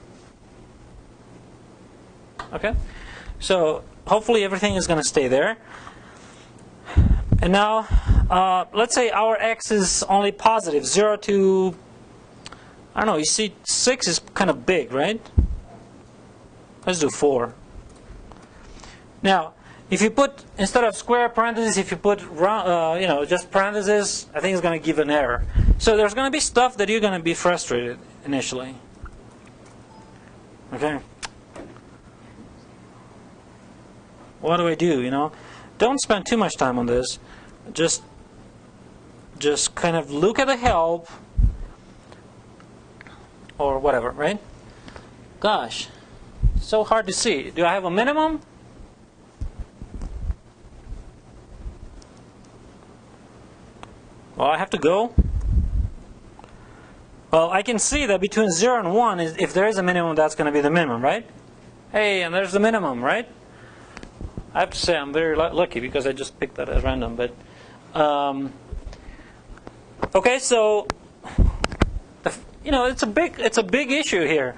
hopefully everything is going to stay there. And now, let's say our x is only positive, 0 to, I don't know, you see 6 is kind of big, right? Let's do 4. Now, if you put, instead of square parentheses, if you put just parentheses, I think it's going to give an error. So there's going to be stuff that you're going to be frustrated initially. Okay. What do I do, Don't spend too much time on this. Just kind of look at the help or whatever, right? Gosh, so hard to see. Do I have a minimum? Well, I have to go. Well, I can see that between 0 and 1, if there is a minimum, that's going to be the minimum, right? Hey, and there's the minimum, right? I have to say I'm very lucky because I just picked that at random. But okay, so it's a big issue here.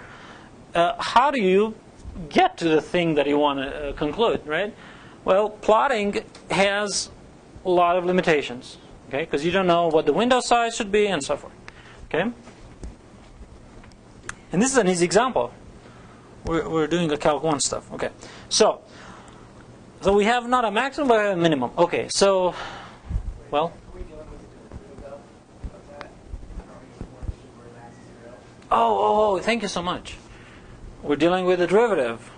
How do you get to the thing that you want to conclude, right? Well, plotting has a lot of limitations. Okay, because you don't know what the window size should be and so forth. Okay, and this is an easy example. We're doing the Calc 1 stuff. Okay, so we have not a maximum but a minimum. Okay, so well. Oh, thank you so much. We're dealing with the derivative.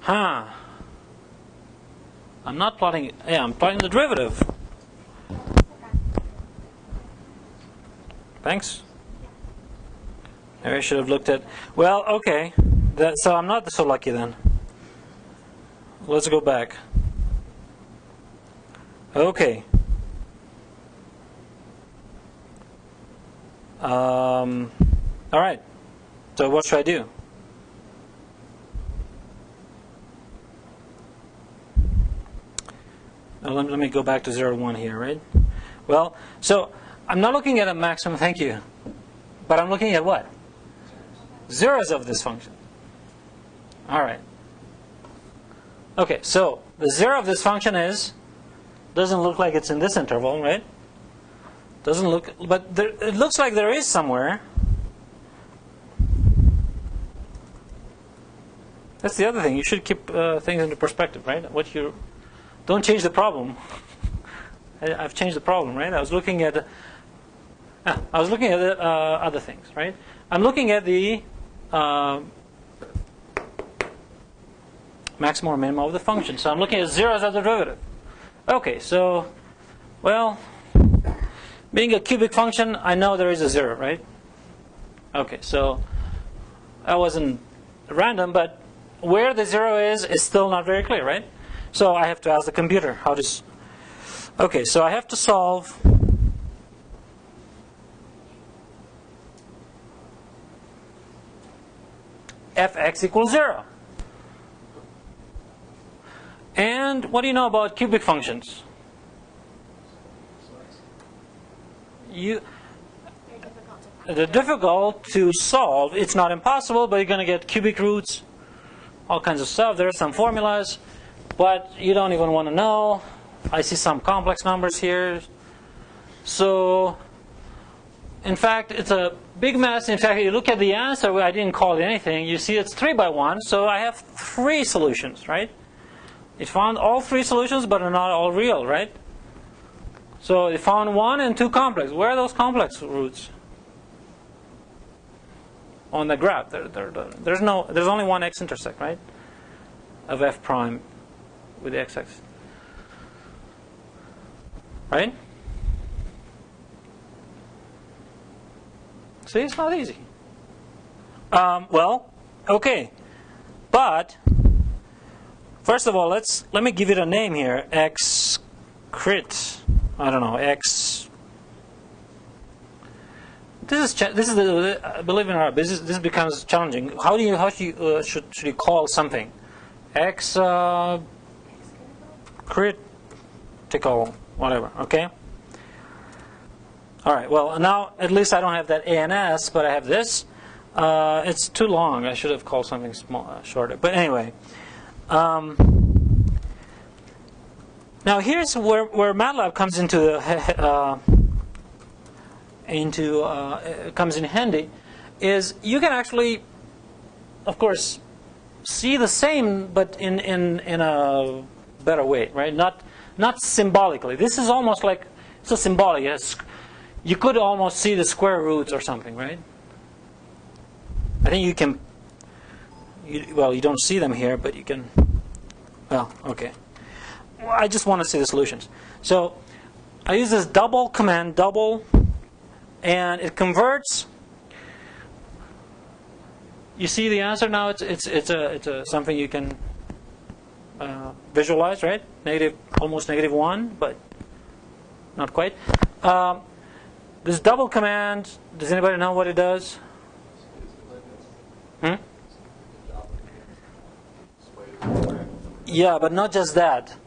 I'm not plotting. Yeah, I'm plotting the derivative. Thanks. Maybe I should have looked at. Well, okay. So I'm not so lucky then. Let's go back. Okay. All right. So what should I do? Now let me go back to 0 to 1 here, right? Well, so I'm not looking at a maximum, thank you. But I'm looking at what? Zeros of this function. All right. Okay, so the 0 of this function doesn't look like it's in this interval, right? Doesn't look, but it looks like there is somewhere. That's the other thing. You should keep things into perspective, right? Don't change the problem. I've changed the problem, right? I was looking at other things, right? I'm looking at the maximum or minimum of the function. So I'm looking at zeros as the derivative. Okay, so, well, being a cubic function, I know there is a 0, right? Okay, so that wasn't random, but where the 0 is still not very clear, right? So I have to ask the computer how this. Okay, so I have to solve fx equals 0. And what do you know about cubic functions? They're difficult to solve. It's not impossible, but you're going to get cubic roots, all kinds of stuff. There are some formulas, but you don't even want to know. I see some complex numbers here. So, in fact, it's a big mess. In fact, you look at the answer, I didn't call it anything. You see it's 3 by 1, so I have 3 solutions, right? It found all 3 solutions, but are not all real, right? So it found 1 and 2 complex. Where are those complex roots? On the graph. There's only one x-intersect, right? Of f prime with the x-axis. Right? See, it's not easy. Well, okay. But first of all, let me give it a name here. X crit. I don't know. X. This is believe it or not, this becomes challenging. Should you call something? X critical, whatever. Okay. All right. Well, now at least I don't have that A and S, but I have this. It's too long. I should have called something small, shorter. But anyway. Now here's where MATLAB comes comes in handy, is you can actually, of course, see the same, but in a better way, right? Not symbolically. This is almost like it's a symbolic. You could almost see the square roots or something, right? I think you can. Well, you don't see them here, but you can. Well, okay. Well, I just want to see the solutions. So I use this double command, double. And it converts. You see the answer now. It's something you can visualize, right? Almost -1, but not quite. This double command. Does anybody know what it does? Yeah, but not just that.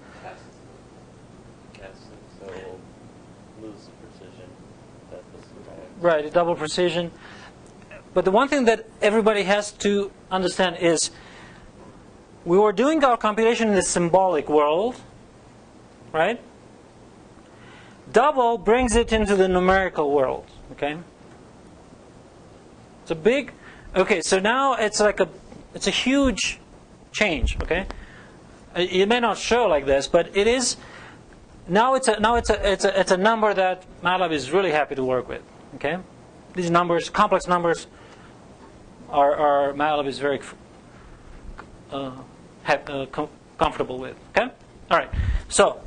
Right, double precision. But the one thing that everybody has to understand is we were doing our computation in the symbolic world, right? Double brings it into the numerical world, okay? It's a big, okay, so now it's a huge change, okay? It may not show like this, but it is, now it's a number that MATLAB is really happy to work with. Okay, these numbers, complex numbers, are MATLAB is very comfortable with. Okay, all right. So,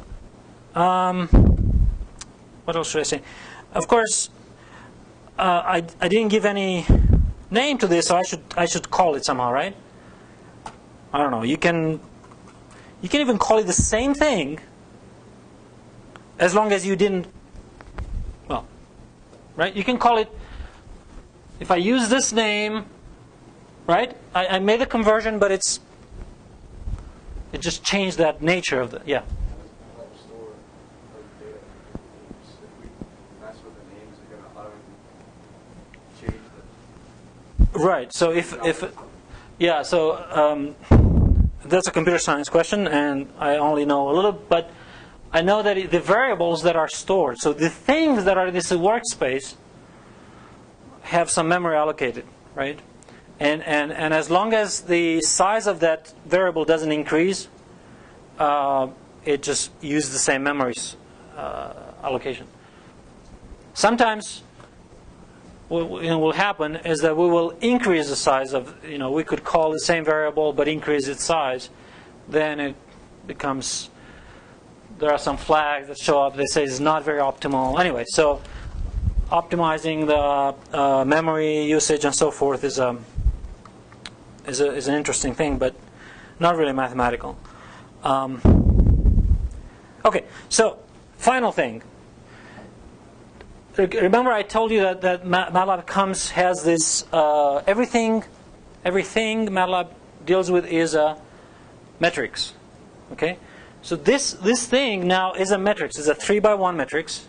what else should I say? Of course, I didn't give any name to this, so I should call it somehow, right? I don't know. You can even call it the same thing, as long as you didn't. Right? You can call it, if I use this name, right? I made the conversion, but it just changed that nature of the, yeah. Right. So yeah. So that's a computer science question, and I only know a little, but I know that the variables that are stored, so the things that are in this workspace, have some memory allocated, right? And as long as the size of that variable doesn't increase, it just uses the same memory allocation. Sometimes what will happen is that we will increase the size of, we could call the same variable but increase its size. Then it becomes, there are some flags that show up that say it's not very optimal. Anyway, so optimizing the memory usage and so forth is an interesting thing, but not really mathematical. Okay, so final thing. Remember I told you that MATLAB has this, everything MATLAB deals with is a matrix. Okay? So this thing now is a matrix. It's a 3x1 matrix,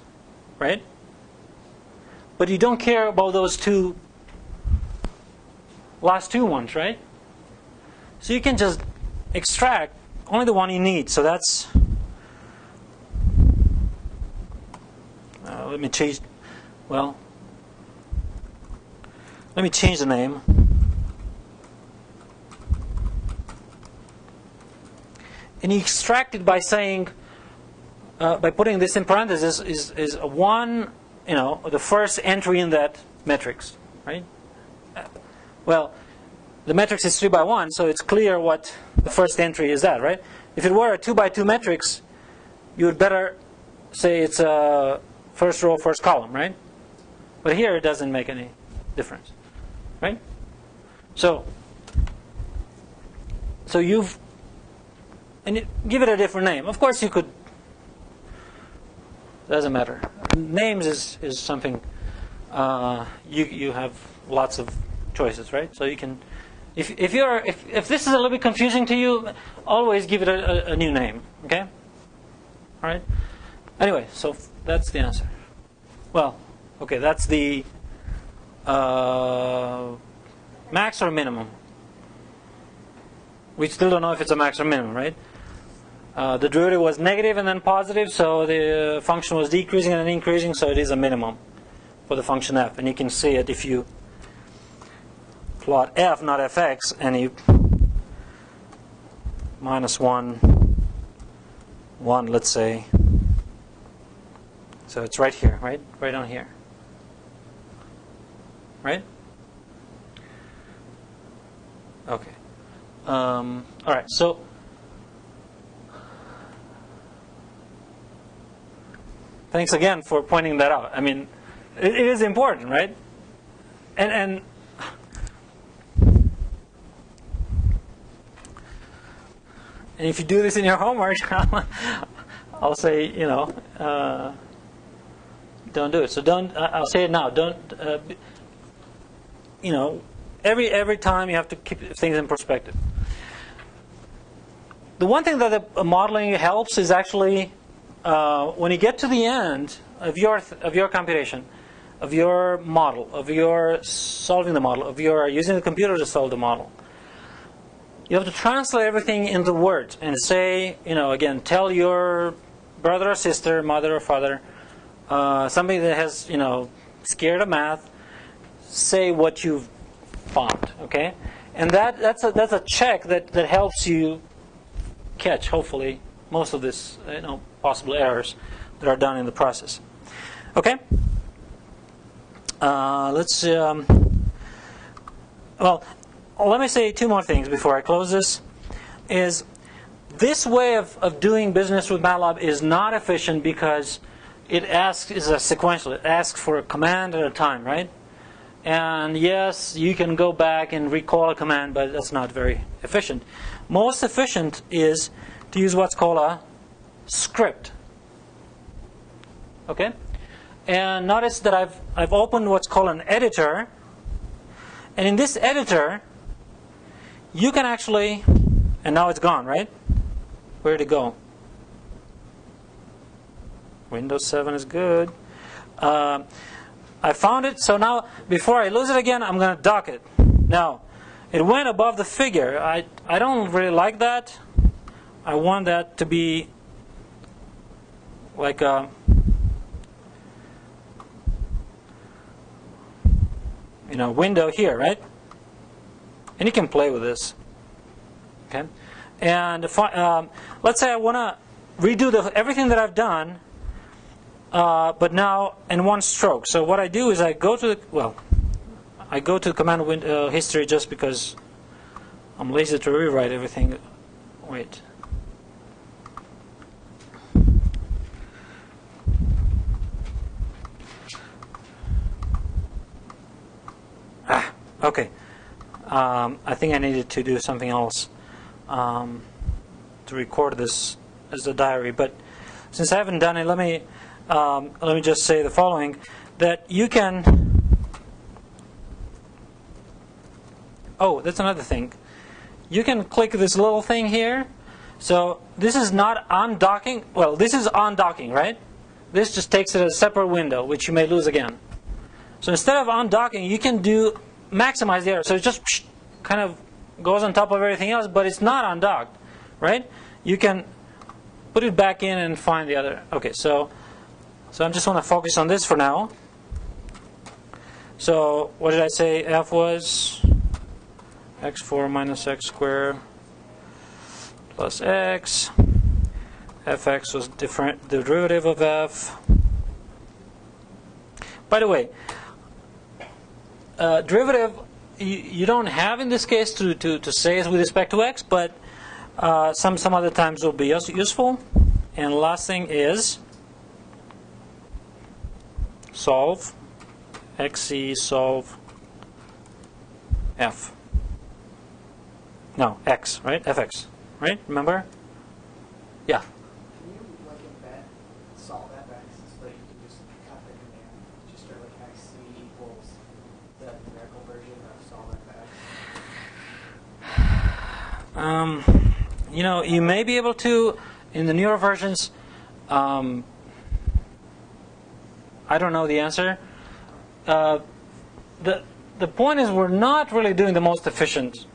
right? But you don't care about those last two ones, right? So you can just extract only the one you need. So that's, let me change the name. And you extract it by saying, by putting this in parentheses, is a one, the first entry in that matrix, right? Well, the matrix is 3x1, so it's clear what the first entry is that, right? If it were a 2x2 matrix, you would better say it's a first row, first column, right? But here it doesn't make any difference, right? So you've, and give it a different name. Of course you could, doesn't matter. Names is something, you have lots of choices, right? So you can, if this is a little bit confusing to you, always give it a new name, okay? All right? Anyway, so that's the answer. Well, okay, that's the max or minimum. We still don't know if it's a max or minimum, right? The derivative was negative and then positive, so the function was decreasing and then increasing, so it is a minimum for the function f. And you can see it if you plot f, not fx, and you minus 1, 1, let's say. So it's right here, right? Right on here. Right? Okay. All right, so thanks again for pointing that out. I mean, it is important, right? And if you do this in your homework, I'll say, don't do it. So don't. I'll say it now. Don't. Every time you have to keep things in perspective. The one thing that the modeling helps is actually when you get to the end of your computation, of your model, of your solving the model, of your using the computer to solve the model. You have to translate everything into words and say, again, tell your brother or sister, mother or father, somebody that has, scared of math, say what you've found, okay? And that's a check that helps you catch, hopefully, most of this, possible errors that are done in the process. Okay? Let's. Well, let me say two more things before I close this. Is this way of doing business with MATLAB is not efficient because it is a sequential. It asks for a command at a time, right? And yes, you can go back and recall a command, but that's not very efficient. Most efficient is to use what's called a script. Okay? And notice that I've opened what's called an editor. And in this editor, you can actually, and now it's gone, right? Where'd it go? Windows 7 is good. I found it, so now before I lose it again, I'm going to dock it. Now, it went above the figure. I don't really like that. I want that to be like a window here, right? And you can play with this. Okay, and if let's say I want to redo everything that I've done, but now in one stroke. So what I do is I go to the command window history just because I'm lazy to rewrite everything. Wait. Okay. I think I needed to do something else. to record this as a diary. But since I haven't done it, let me just say the following: that you can. Oh, that's another thing. You can click this little thing here. So this is not undocking. Well, this is undocking, right? This just takes it as a separate window, which you may lose again. So instead of undocking, you can do maximize the error. So it just kind of goes on top of everything else, but it's not undocked, right? You can put it back in and find the other. Okay, so I just want to focus on this for now. So what did I say? F was x4 minus x squared plus x. Fx was the derivative of f. By the way, derivative you don't have in this case to say is with respect to x, but some other times will be useful. And last thing is solve xc solve f. No, x, right? Fx, right? Remember? Yeah. Can you like embed solve fx so that you can just cut the command, just start like xc equals the numerical version of solve fx? You know, you may be able to in the newer versions. I don't know the answer. The point is we're not really doing the most efficient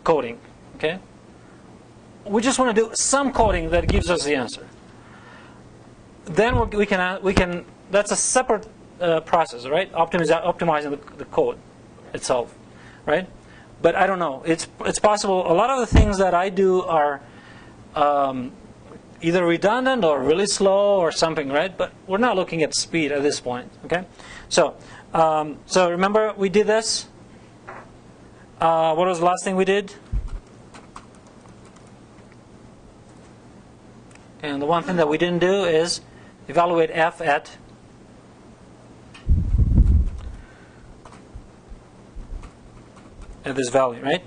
coding. Okay. We just want to do some coding that gives us the answer. Then we can. That's a separate process, right? Optimizing the code itself, right? But I don't know. It's possible. A lot of the things that I do are either redundant or really slow or something, right? But we're not looking at speed at this point. Okay. So remember we did this. What was the last thing we did? And the one thing that we didn't do is evaluate f at this value, right?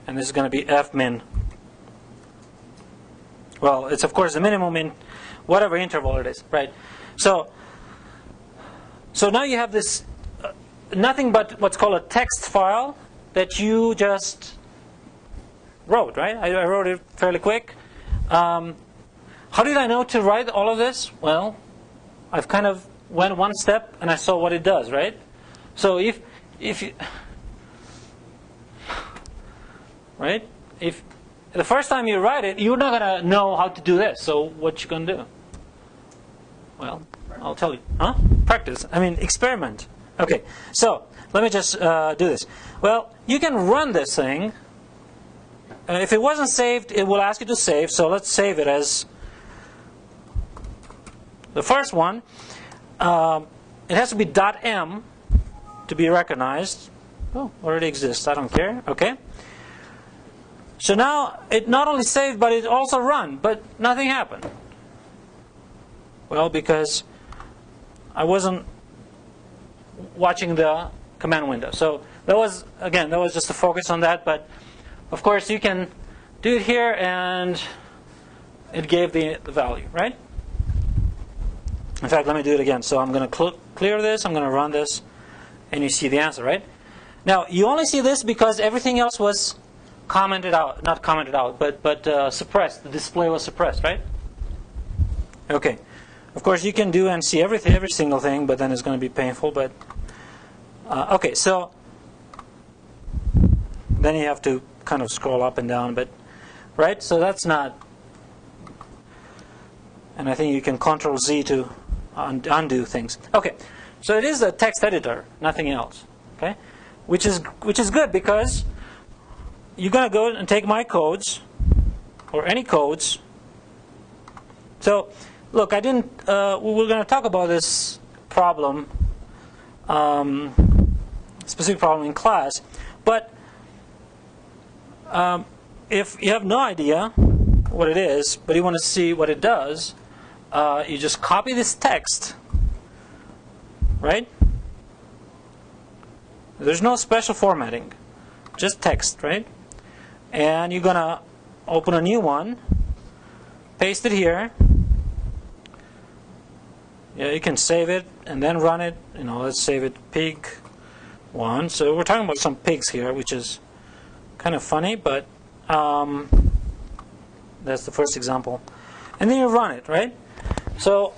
And this is going to be f min. Well, it's of course the minimum in whatever interval it is, right? So now you have this nothing but what's called a text file that you just wrote, right? I wrote it fairly quick. How did I know to write all of this? Well, I've kind of went one step and I saw what it does, right? So if you, right? If the first time you write it, you're not going to know how to do this. So what you going to do? Well, I'll tell you. Huh? Practice. I mean, experiment. Okay. So let me just do this. Well, you can run this thing. If it wasn't saved, it will ask you to save. So let's save it as the first one. It has to be .m to be recognized. Oh, already exists. I don't care. Okay. So now it not only saved, but it also run, but nothing happened. Well, because I wasn't watching the command window. So that was just a focus on that. But of course, you can do it here, and it gave the value, right? In fact, let me do it again. So I'm going to clear this. I'm going to run this, and you see the answer, right? Now you only see this because everything else was commented out, not commented out, but suppressed. The display was suppressed, right? Okay. Of course, you can do and see every single thing, but then it's going to be painful. But okay, so then you have to kind of scroll up and down, but right. So that's not. And I think you can Control Z to undo things. Okay, so it is a text editor, nothing else. Okay, which is good because you're going to go and take my codes or any codes. So look, I didn't. We're going to talk about this problem, specific problem in class, but if you have no idea what it is, but you want to see what it does, you just copy this text, right? There's no special formatting, just text, right? and you're going to open a new one, paste it here. Yeah, you can save it and then run it. Let's save it pig 1. So we're talking about some pigs here, which is kind of funny, but that's the first example. And then you run it, right? So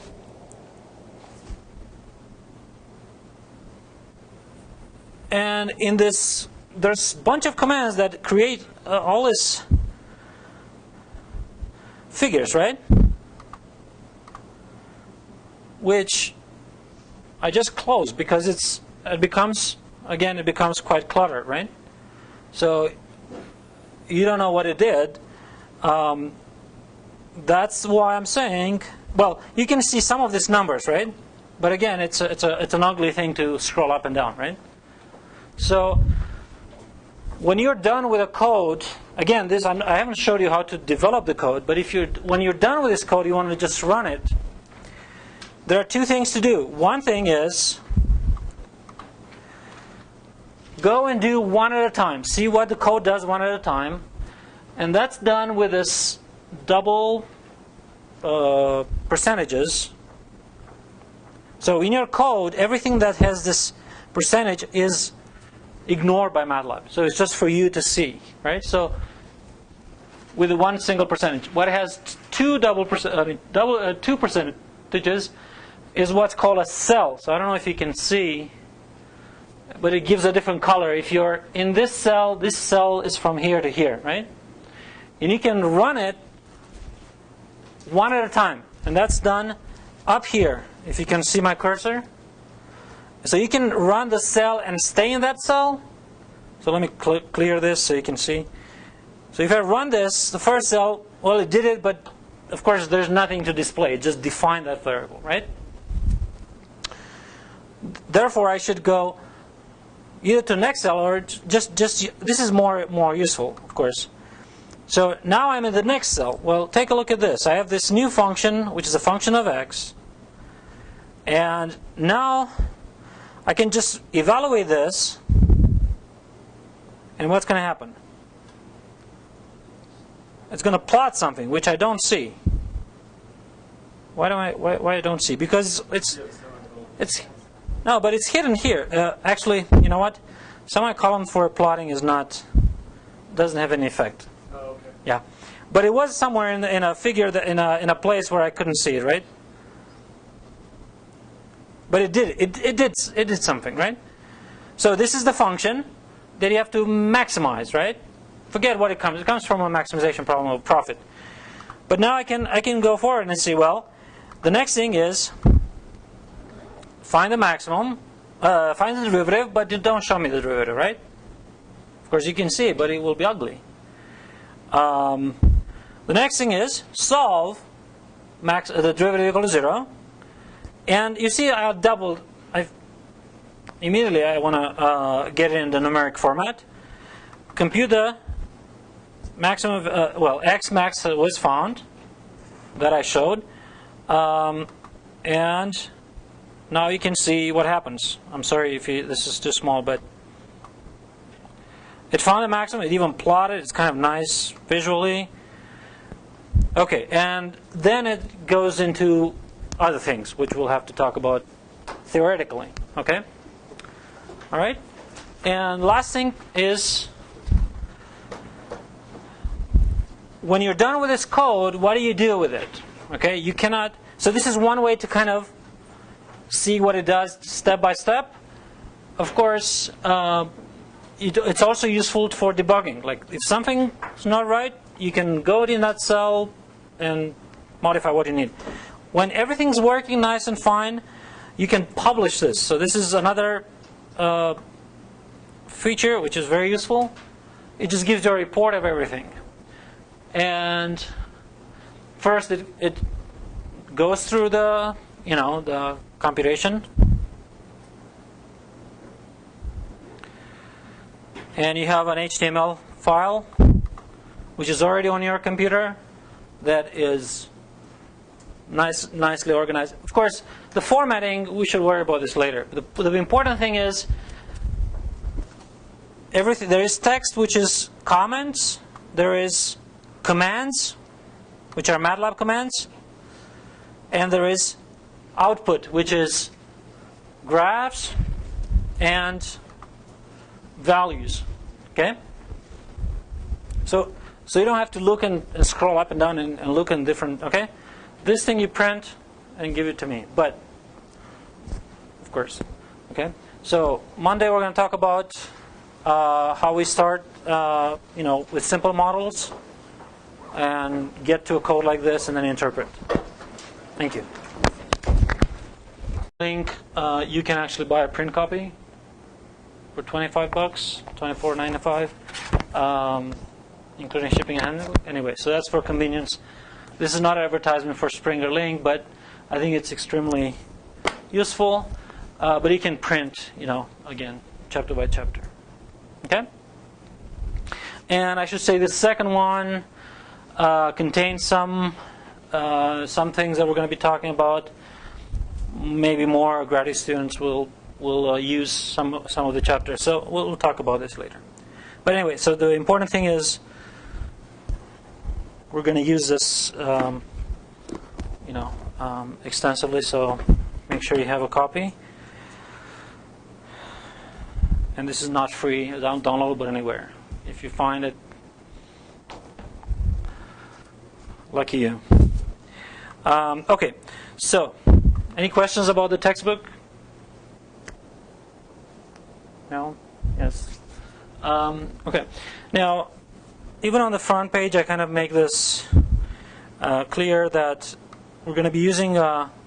and in this, there's a bunch of commands that create all these figures, right? Which I just closed because it becomes quite cluttered, right? So you don't know what it did. That's why I'm saying, well, you can see some of these numbers, right? But again, it's an ugly thing to scroll up and down, right? So when you're done with a code, again, I haven't showed you how to develop the code, but when you're done with this code, you want to just run it. There are two things to do. One thing is go and do one at a time. See what the code does one at a time. And that's done with this double percentages. So in your code, everything that has this percentage is ignored by MATLAB. So it's just for you to see, right? So with one single percentage, what has two percentages is what's called a cell. So I don't know if you can see, but it gives a different color. If you're in this cell is from here to here, right? And you can run it one at a time. And that's done up here, if you can see my cursor. So you can run the cell and stay in that cell. So let me clear this so you can see. So if I run this, the first cell, well, it did it, but of course there's nothing to display. It just defined that variable, right? Therefore, I should go either to next cell or just this is more useful, of course. So now I'm in the next cell. Well, take a look at this. I have this new function, which is a function of x. And now I can just evaluate this. And what's going to happen? It's going to plot something, which I don't see. Why I don't see? Because it's no, but it's hidden here. Actually, you know what? Semicolon for plotting doesn't have any effect. Oh, okay. Yeah, but it was somewhere in a figure that in a place where I couldn't see it, right? But it did. It did something, right? So this is the function that you have to maximize, right? Forget what it comes. It comes from a maximization problem of profit. But now I can go forward and see. Well, the next thing is find the maximum, find the derivative, but don't show me the derivative, right? Of course, you can see it, but it will be ugly. The next thing is solve the derivative equal to 0. And you see I doubled. Immediately I want to get it in the numeric format. Compute the maximum, x max was found that I showed. And now you can see what happens. I'm sorry if this is too small, but it found the maximum. It even plotted. It's kind of nice visually. Okay, and then it goes into other things, which we'll have to talk about theoretically. Okay? All right? And last thing is, when you're done with this code, what do you do with it? Okay? You cannot. So this is one way to kind of see what it does step by step. Of course, it's also useful for debugging. Like if something's not right, you can go in that cell and modify what you need. When everything's working nice and fine, you can publish this. So this is another feature which is very useful. It just gives you a report of everything. And first it goes through the computation. And you have an HTML file which is already on your computer that is nicely organized. Of course, the formatting, we should worry about this later. The important thing is everything. There is text which is comments, there is commands, which are MATLAB commands, and there is output, which is graphs and values. Okay? So you don't have to look and scroll up and down and look in different, okay? This thing you print and give it to me, but, of course, okay? So Monday we're going to talk about how we start, with simple models and get to a code like this and then interpret. Thank you. Link, you can actually buy a print copy for $25, $24.95, including shipping and handling. Anyway, so that's for convenience. This is not an advertisement for Springer Link, but I think it's extremely useful. But you can print, again, chapter by chapter. Okay? And I should say the second one contains some things that we're going to be talking about. Maybe more graduate students will use some of the chapters. So we'll talk about this later. But anyway, so the important thing is we're going to use this, extensively. So make sure you have a copy. And this is not free, it's downloadable anywhere. If you find it, lucky you. Okay, so any questions about the textbook? No? Yes? Okay. Now, even on the front page, I kind of make this clear that we're going to be using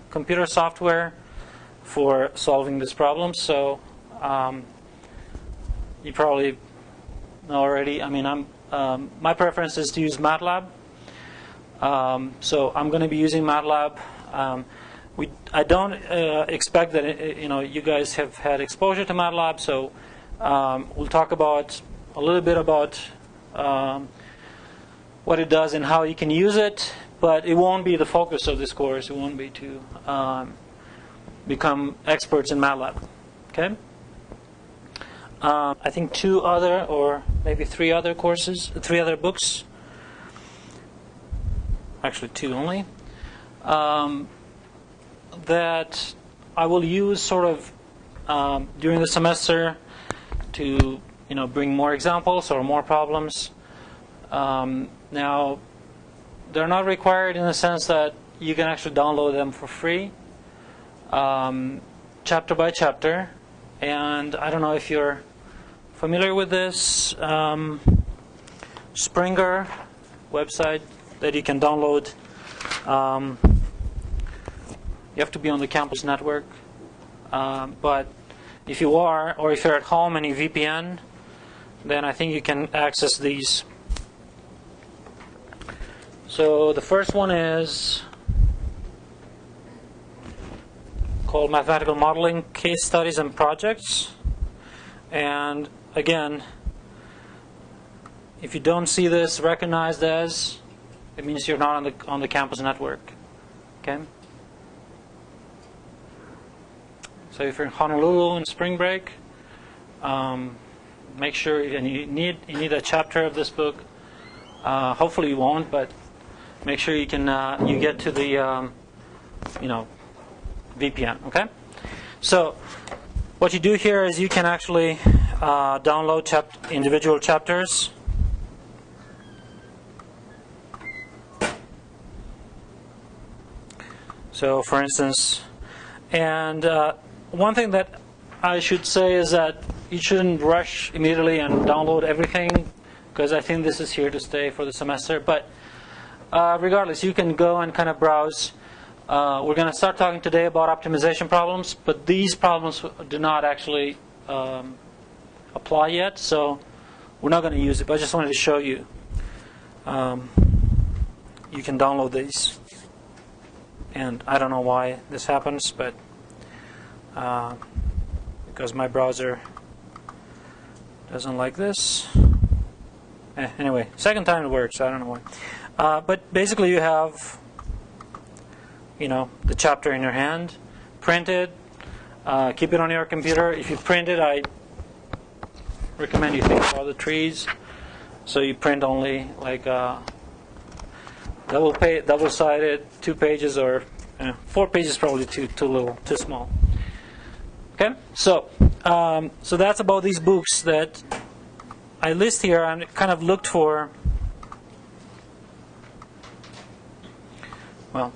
computer software for solving this problem. So you probably know already. I mean, my preference is to use MATLAB. So I'm going to be using MATLAB. I don't expect that you guys have had exposure to MATLAB. So we'll talk about a little bit about what it does and how you can use it. But it won't be the focus of this course. It won't be to become experts in MATLAB. Okay. I think 2 other or maybe 3 other courses, 3 other books, actually 2 only, that I will use sort of during the semester to bring more examples or more problems. Now, they're not required in the sense that you can actually download them for free, chapter by chapter. And I don't know if you're familiar with this Springer website that you can download. You have to be on the campus network. But if you are, or if you're at home and you VPN, then I think you can access these. So the first one is called Mathematical Modeling Case Studies and Projects. And again, if you don't see this recognized as, it means you're not on the campus network. Okay? So if you're in Honolulu in spring break, make sure, and you need a chapter of this book. Hopefully you won't, but make sure you can you get to the VPN. Okay? So what you do here is you can actually download individual chapters. So for instance, and one thing that I should say is that you shouldn't rush immediately and download everything, because I think this is here to stay for the semester. But regardless, you can go and kind of browse. We're going to start talking today about optimization problems, but these problems do not actually apply yet, so we're not going to use it. But I just wanted to show you. You can download these. And I don't know why this happens, but because my browser doesn't like this. Anyway, second time it works. I don't know why. But basically, you have, the chapter in your hand, print it, keep it on your computer. If you print it, I recommend you think about the trees. So you print only like double-sided, 2 pages, or 4 pages probably too little, too small. Okay, so that's about these books that I list here. I kind of looked for. Well,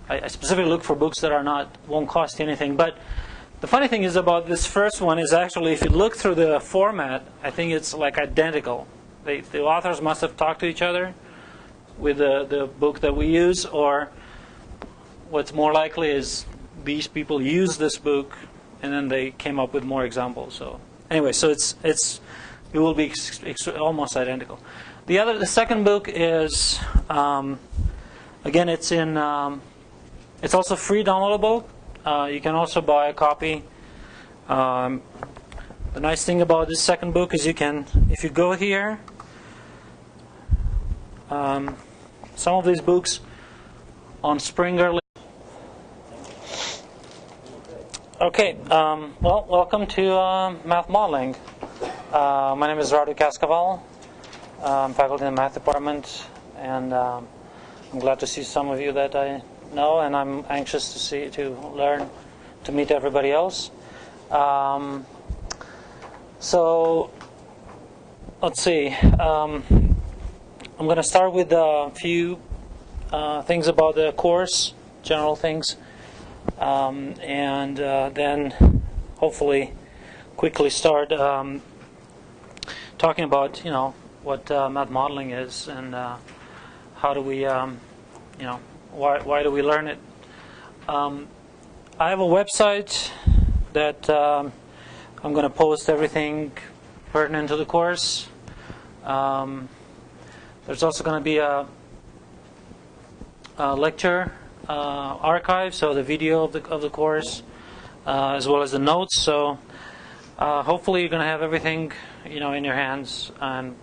I specifically look for books that won't cost you anything. But the funny thing is about this first one is actually, if you look through the format, I think it's like identical. The authors must have talked to each other with the book that we use, or what's more likely is these people used this book and then they came up with more examples. So anyway, so it will be almost identical. The second book is again, it's also free downloadable. You can also buy a copy. The nice thing about this second book is if you go here, some of these books on Springer. Okay, well, welcome to Math Modeling. My name is Radu Kaskaval. I'm faculty in the Math department, and I'm glad to see some of you that I know, and I'm anxious to learn, to meet everybody else. So, let's see. I'm going to start with a few things about the course, general things, and then hopefully quickly start talking about what math modeling is, and how do we why do we learn it. I have a website that I'm going to post everything pertinent to the course. There's also going to be a lecture archive, so the video of the course, as well as the notes. So hopefully you're going to have everything in your hands and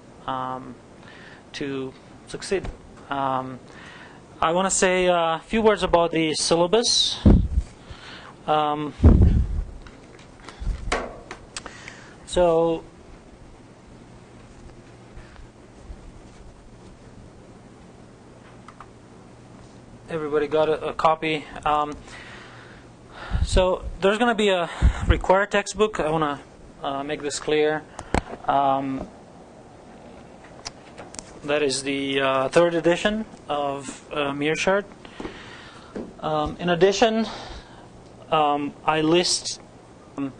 to succeed. I want to say a few words about the syllabus. So everybody got a copy. So there's going to be a required textbook. I want to make this clear. That is the 3rd edition of Mearshart. In addition, I list. I'm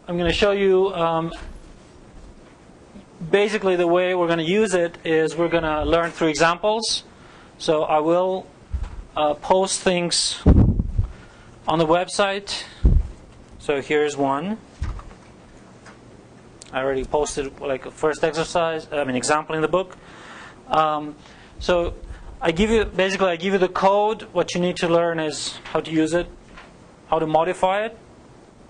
going to show you. Basically, the way we're going to use it is we're going to learn through examples. So I will post things on the website. So here's one. I already posted like a first example in the book. So I give you the code. What you need to learn is how to use it, how to modify it.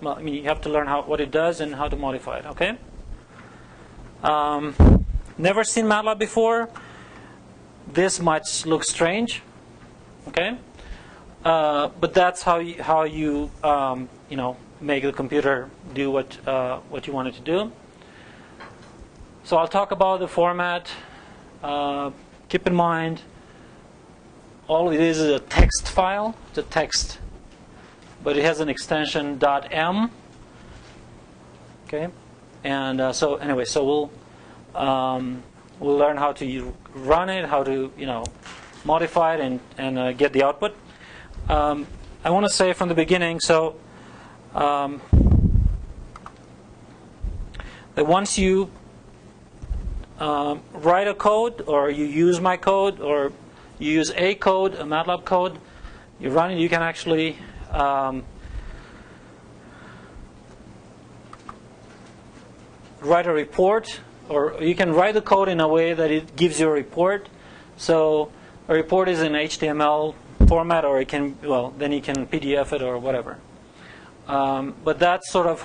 Well, you have to learn what it does and how to modify it. Okay. Never seen MATLAB before. This might look strange, okay? But that's how you make the computer do what you want it to do. So I'll talk about the format. Keep in mind, all it is a text file. It's a text, but it has an extension .m. Okay. And so anyway, so we'll learn how to run it, how to modify it, and get the output. I want to say from the beginning, so that once you write a code, or you use my code, or you use a code, a MATLAB code, you run it, you can actually write a report, or you can write the code in a way that it gives you a report. So a report is in HTML format, or then you can PDF it or whatever. But that's sort of